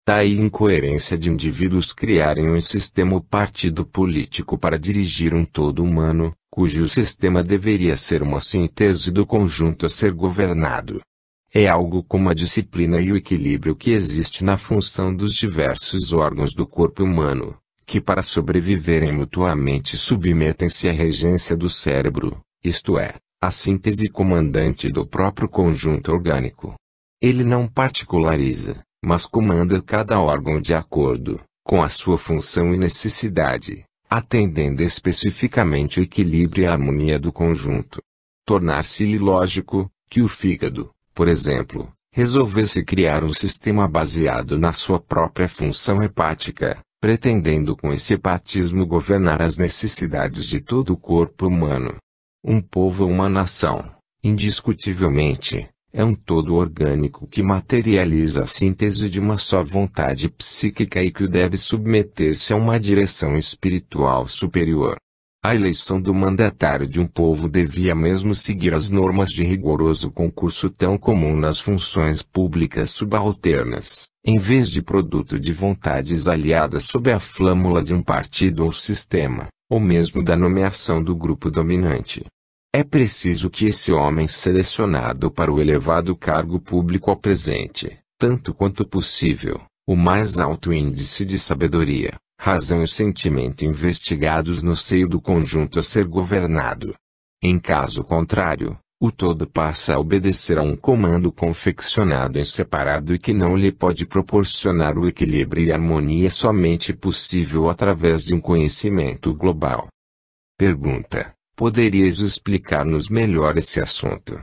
Speaker 1: Daí a incoerência de indivíduos criarem um sistema ou partido político para dirigir um todo humano, cujo sistema deveria ser uma síntese do conjunto a ser governado. É algo como a disciplina e o equilíbrio que existe na função dos diversos órgãos do corpo humano, que para sobreviverem mutuamente submetem-se à regência do cérebro, isto é, à síntese comandante do próprio conjunto orgânico. Ele não particulariza, mas comanda cada órgão de acordo com a sua função e necessidade, atendendo especificamente o equilíbrio e a harmonia do conjunto. Tornar-se ilógico que o fígado, por exemplo, resolvesse criar um sistema baseado na sua própria função hepática, pretendendo com esse hepatismo governar as necessidades de todo o corpo humano. Um povo ou uma nação, indiscutivelmente, é um todo orgânico que materializa a síntese de uma só vontade psíquica e que deve submeter-se a uma direção espiritual superior. A eleição do mandatário de um povo devia mesmo seguir as normas de rigoroso concurso tão comum nas funções públicas subalternas, em vez de produto de vontades aliadas sob a flâmula de um partido ou sistema, ou mesmo da nomeação do grupo dominante. É preciso que esse homem selecionado para o elevado cargo público apresente, tanto quanto possível, o mais alto índice de sabedoria, razão e sentimento investigados no seio do conjunto a ser governado. Em caso contrário, o todo passa a obedecer a um comando confeccionado em separado e que não lhe pode proporcionar o equilíbrio e harmonia somente possível através de um conhecimento global. Pergunta: poderias explicar-nos melhor esse assunto?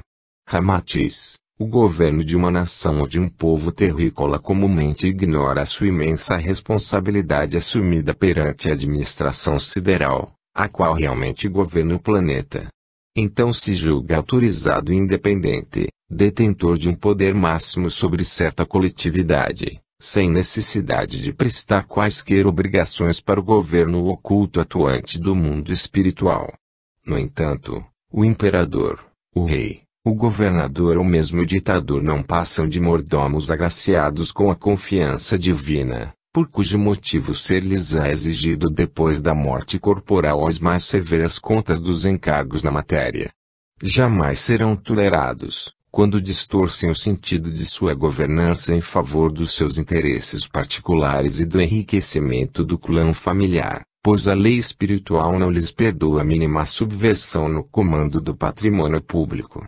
Speaker 1: Ramatiz: o governo de uma nação ou de um povo terrícola comumente ignora a sua imensa responsabilidade assumida perante a administração sideral, a qual realmente governa o planeta. Então se julga autorizado e independente, detentor de um poder máximo sobre certa coletividade, sem necessidade de prestar quaisquer obrigações para o governo oculto atuante do mundo espiritual. No entanto, o imperador, o rei, o governador ou mesmo o ditador não passam de mordomos agraciados com a confiança divina, por cujo motivo ser-lhes-á exigido depois da morte corporal as mais severas contas dos encargos na matéria. Jamais serão tolerados, quando distorcem o sentido de sua governança em favor dos seus interesses particulares e do enriquecimento do clã familiar, pois a lei espiritual não lhes perdoa a mínima subversão no comando do patrimônio público.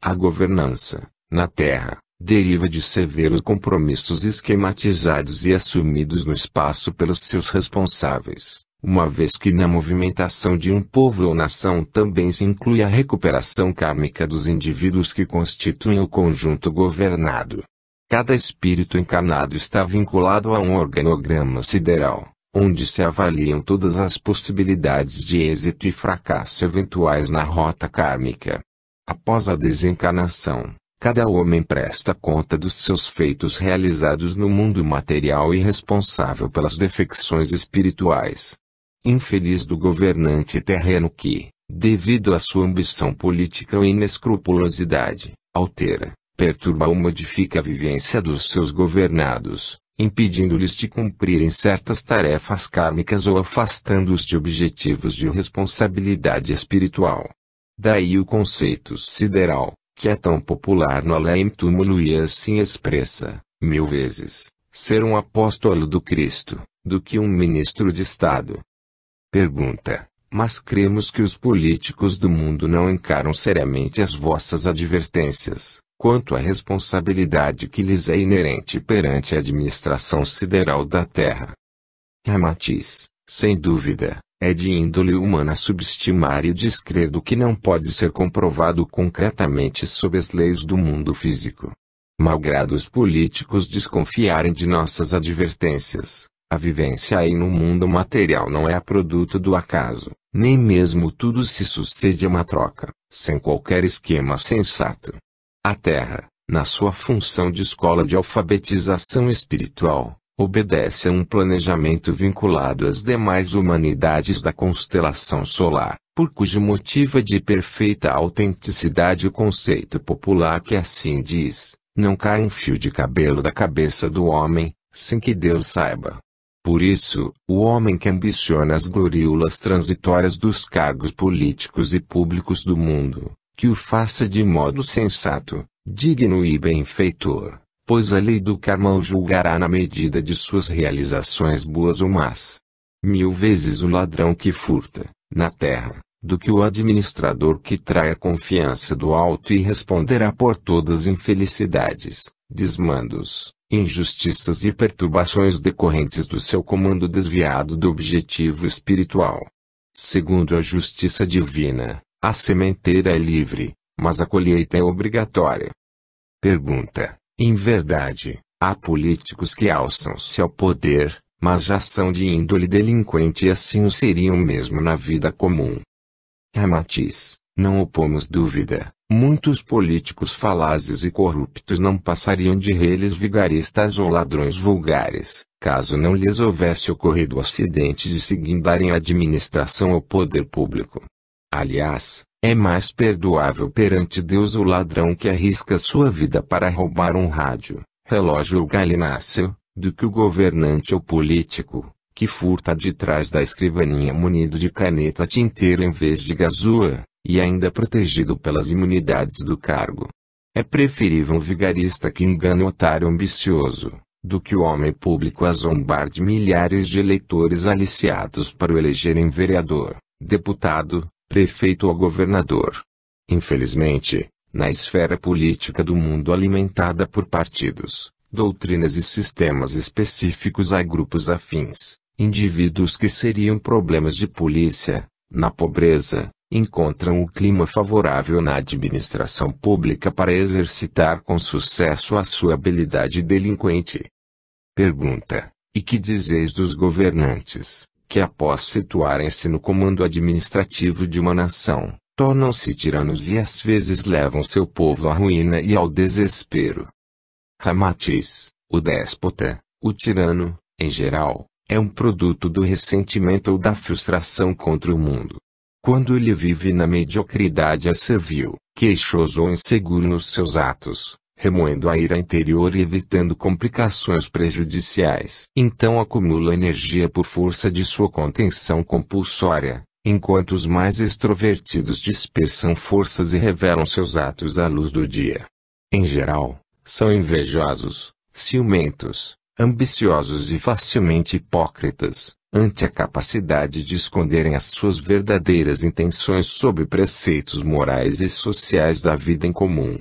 Speaker 1: A governança, na Terra, deriva de severos compromissos esquematizados e assumidos no espaço pelos seus responsáveis, uma vez que na movimentação de um povo ou nação também se inclui a recuperação kármica dos indivíduos que constituem o conjunto governado. Cada espírito encarnado está vinculado a um organograma sideral, onde se avaliam todas as possibilidades de êxito e fracasso eventuais na rota kármica. Após a desencarnação, cada homem presta conta dos seus feitos realizados no mundo material e responsável pelas defecções espirituais. Infeliz do governante terreno que, devido à sua ambição política ou inescrupulosidade, altera, perturba ou modifica a vivência dos seus governados, impedindo-lhes de cumprirem certas tarefas kármicas ou afastando-os de objetivos de responsabilidade espiritual. Daí o conceito sideral, que é tão popular no além-túmulo e assim expressa, 1000 vezes, ser um apóstolo do Cristo, do que um ministro de Estado. Pergunta: mas cremos que os políticos do mundo não encaram seriamente as vossas advertências, quanto à responsabilidade que lhes é inerente perante a administração sideral da Terra. Ramatiz: sem dúvida, é de índole humana subestimar e descrer do que não pode ser comprovado concretamente sob as leis do mundo físico. Malgrado os políticos desconfiarem de nossas advertências, a vivência aí no mundo material não é produto do acaso, nem mesmo tudo se sucede a uma troca, sem qualquer esquema sensato. A Terra, na sua função de escola de alfabetização espiritual, obedece a um planejamento vinculado às demais humanidades da constelação solar, por cujo motivo é de perfeita autenticidade o conceito popular que assim diz: não cai um fio de cabelo da cabeça do homem, sem que Deus saiba. Por isso, o homem que ambiciona as gloriolas transitórias dos cargos políticos e públicos do mundo, que o faça de modo sensato, digno e benfeitor, pois a lei do karma o julgará na medida de suas realizações boas ou más. 1000 vezes o ladrão que furta, na terra, do que o administrador que trai a confiança do alto e responderá por todas as infelicidades, desmandos, injustiças e perturbações decorrentes do seu comando desviado do objetivo espiritual. Segundo a justiça divina, a sementeira é livre, mas a colheita é obrigatória. Pergunta: em verdade, há políticos que alçam-se ao poder, mas já são de índole delinquente e assim o seriam mesmo na vida comum? Ramatiz: não opomos dúvida, muitos políticos falazes e corruptos não passariam de reles vigaristas ou ladrões vulgares, caso não lhes houvesse ocorrido o acidente de se guindarem a administração ao poder público. Aliás, é mais perdoável perante Deus o ladrão que arrisca sua vida para roubar um rádio, relógio ou galináceo, do que o governante ou político, que furta de trás da escrivaninha munido de caneta tinteira em vez de gazua, e ainda protegido pelas imunidades do cargo. É preferível um vigarista que engane o otário ambicioso, do que o homem público a zombar de milhares de eleitores aliciados para o elegerem vereador, deputado, prefeito ou governador. Infelizmente, na esfera política do mundo alimentada por partidos, doutrinas e sistemas específicos há grupos afins, indivíduos que seriam problemas de polícia, na pobreza, encontram o clima favorável na administração pública para exercitar com sucesso a sua habilidade delinquente. Pergunta: e que dizeis dos governantes, que após situarem-se no comando administrativo de uma nação, tornam-se tiranos e às vezes levam seu povo à ruína e ao desespero? Ramatiz: o déspota, o tirano, em geral, é um produto do ressentimento ou da frustração contra o mundo. Quando ele vive na mediocridade a servil, queixoso ou inseguro nos seus atos, remoendo a ira interior e evitando complicações prejudiciais, então acumula energia por força de sua contenção compulsória, enquanto os mais extrovertidos dispersam forças e revelam seus atos à luz do dia. Em geral, são invejosos, ciumentos, ambiciosos e facilmente hipócritas, ante a capacidade de esconderem as suas verdadeiras intenções sob preceitos morais e sociais da vida em comum.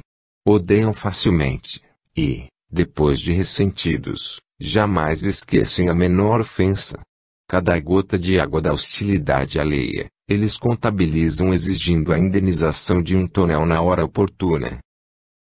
Speaker 1: Odeiam facilmente, e, depois de ressentidos, jamais esquecem a menor ofensa. Cada gota de água da hostilidade alheia, eles contabilizam exigindo a indenização de um tonel na hora oportuna.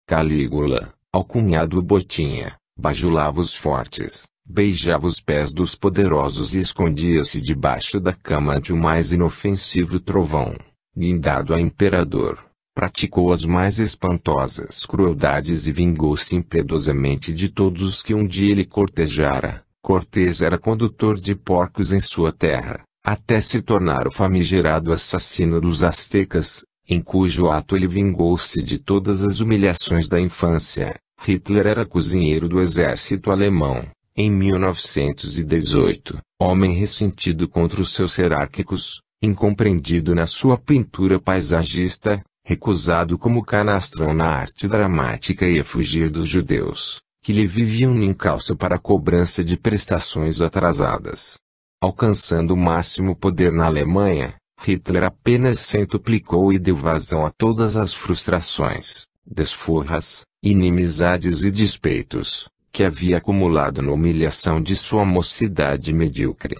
Speaker 1: Calígula, alcunhado Botinha, bajulava os fortes, beijava os pés dos poderosos e escondia-se debaixo da cama ante o mais inofensivo trovão, guindado a imperador. Praticou as mais espantosas crueldades e vingou-se impiedosamente de todos os que um dia ele cortejara. Cortês era condutor de porcos em sua terra, até se tornar o famigerado assassino dos astecas, em cujo ato ele vingou-se de todas as humilhações da infância. Hitler era cozinheiro do exército alemão, em 1918, homem ressentido contra os seus hierárquicos, incompreendido na sua pintura paisagista, recusado como canastrão na arte dramática e a fugir dos judeus, que lhe viviam no encalço para a cobrança de prestações atrasadas. Alcançando o máximo poder na Alemanha, Hitler apenas centuplicou e deu vazão a todas as frustrações, desforras, inimizades e despeitos, que havia acumulado na humilhação de sua mocidade medíocre.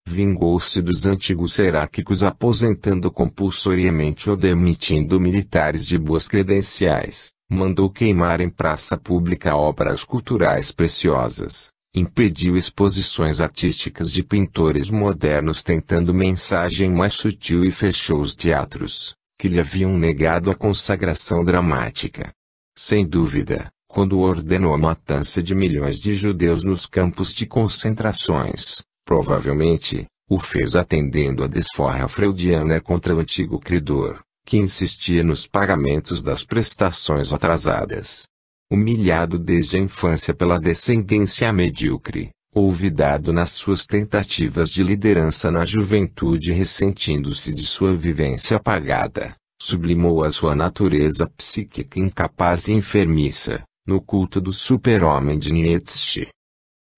Speaker 1: Vingou-se dos antigos hierárquicos aposentando compulsoriamente ou demitindo militares de boas credenciais, mandou queimar em praça pública obras culturais preciosas, impediu exposições artísticas de pintores modernos tentando mensagem mais sutil e fechou os teatros, que lhe haviam negado a consagração dramática. Sem dúvida, quando ordenou a matança de milhões de judeus nos campos de concentrações, provavelmente, o fez atendendo a desforra freudiana contra o antigo credor, que insistia nos pagamentos das prestações atrasadas. Humilhado desde a infância pela descendência medíocre, olvidado nas suas tentativas de liderança na juventude e ressentindo-se de sua vivência apagada, sublimou a sua natureza psíquica incapaz e enfermiça, no culto do super-homem de Nietzsche.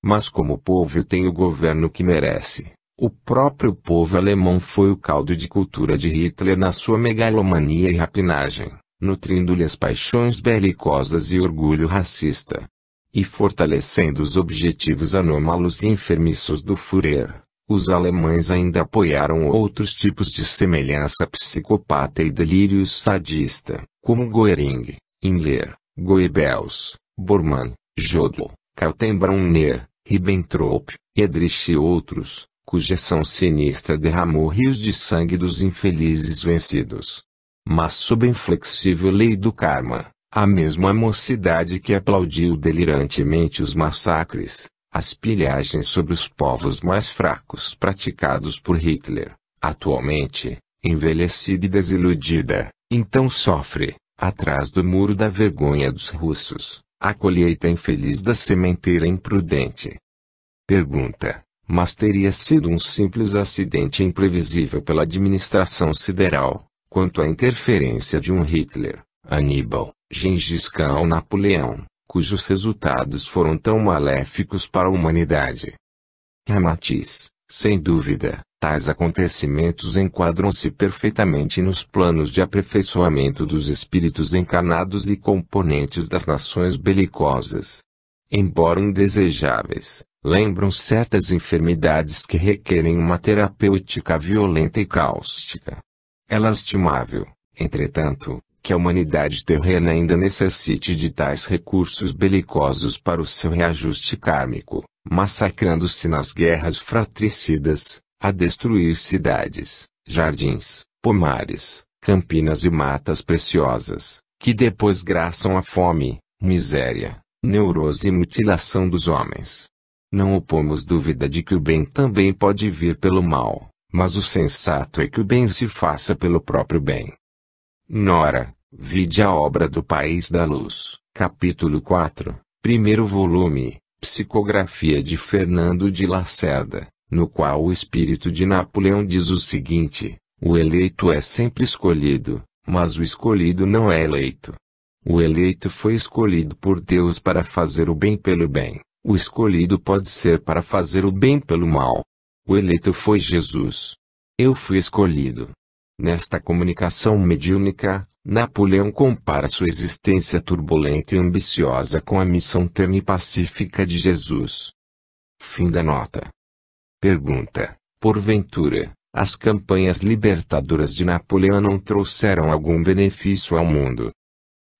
Speaker 1: Mas como o povo tem o governo que merece, o próprio povo alemão foi o caldo de cultura de Hitler na sua megalomania e rapinagem, nutrindo-lhe as paixões belicosas e orgulho racista. E fortalecendo os objetivos anômalos e enfermiços do Führer, os alemães ainda apoiaram outros tipos de semelhança psicopata e delírio sadista, como Göring, Himmler, Goebbels, Bormann, Jodl, Kaltenbrunner, Ribbentrop, Heydrich e outros, cuja ação sinistra derramou rios de sangue dos infelizes vencidos. Mas sob a inflexível lei do karma, a mesma mocidade que aplaudiu delirantemente os massacres, as pilhagens sobre os povos mais fracos praticados por Hitler, atualmente, envelhecida e desiludida, então sofre, atrás do muro da vergonha dos russos, a colheita infeliz da sementeira imprudente. Pergunta: mas teria sido um simples acidente imprevisível pela administração sideral, quanto à interferência de um Hitler, Aníbal, Gengis Khan ou Napoleão, cujos resultados foram tão maléficos para a humanidade? Ramatiz: sem dúvida, tais acontecimentos enquadram-se perfeitamente nos planos de aperfeiçoamento dos espíritos encarnados e componentes das nações belicosas. Embora indesejáveis, lembram certas enfermidades que requerem uma terapêutica violenta e cáustica. É lastimável, entretanto, que a humanidade terrena ainda necessite de tais recursos belicosos para o seu reajuste kármico, massacrando-se nas guerras fratricidas, a destruir cidades, jardins, pomares, campinas e matas preciosas, que depois graçam a fome, miséria, neurose e mutilação dos homens. Não opomos dúvida de que o bem também pode vir pelo mal, mas o sensato é que o bem se faça pelo próprio bem. Nora, vide a obra do País da Luz, capítulo 4, primeiro volume, psicografia de Fernando de Lacerda, no qual o espírito de Napoleão diz o seguinte: o eleito é sempre escolhido, mas o escolhido não é eleito. O eleito foi escolhido por Deus para fazer o bem pelo bem. O escolhido pode ser para fazer o bem pelo mal. O eleito foi Jesus. Eu fui escolhido. Nesta comunicação mediúnica, Napoleão compara sua existência turbulenta e ambiciosa com a missão terna e pacífica de Jesus. Fim da nota. Pergunta: porventura, as campanhas libertadoras de Napoleão não trouxeram algum benefício ao mundo?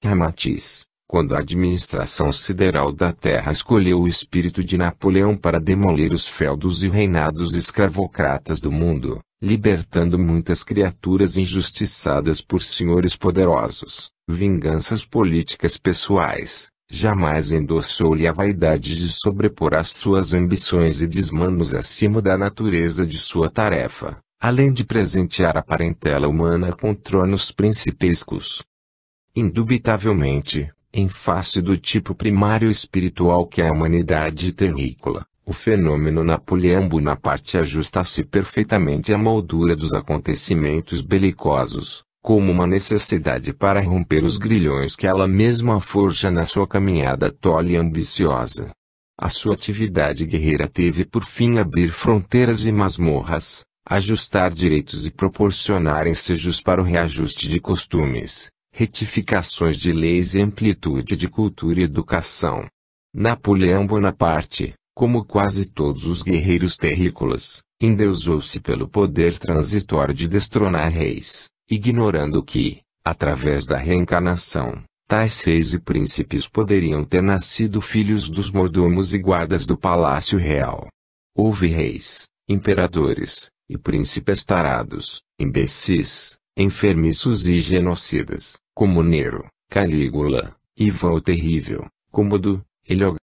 Speaker 1: Ramatiz: quando a administração sideral da Terra escolheu o espírito de Napoleão para demolir os feudos e reinados escravocratas do mundo, libertando muitas criaturas injustiçadas por senhores poderosos, vinganças políticas pessoais, jamais endossou-lhe a vaidade de sobrepor as suas ambições e desmanos acima da natureza de sua tarefa, além de presentear a parentela humana com tronos principescos. Indubitavelmente, em face do tipo primário espiritual que é a humanidade terrícola, o fenômeno Napoleão Bonaparte ajusta-se perfeitamente à moldura dos acontecimentos belicosos, como uma necessidade para romper os grilhões que ela mesma forja na sua caminhada tole e ambiciosa. A sua atividade guerreira teve por fim abrir fronteiras e masmorras, ajustar direitos e proporcionar ensejos para o reajuste de costumes, retificações de leis e amplitude de cultura e educação. Napoleão Bonaparte, como quase todos os guerreiros terrícolas, endeusou-se pelo poder transitório de destronar reis, ignorando que, através da reencarnação, tais reis e príncipes poderiam ter nascido filhos dos mordomos e guardas do palácio real. Houve reis, imperadores, e príncipes tarados, imbecis, enfermiços e genocidas, como Nero, Calígula, Ivan o Terrível, Cômodo, Heliogabalus.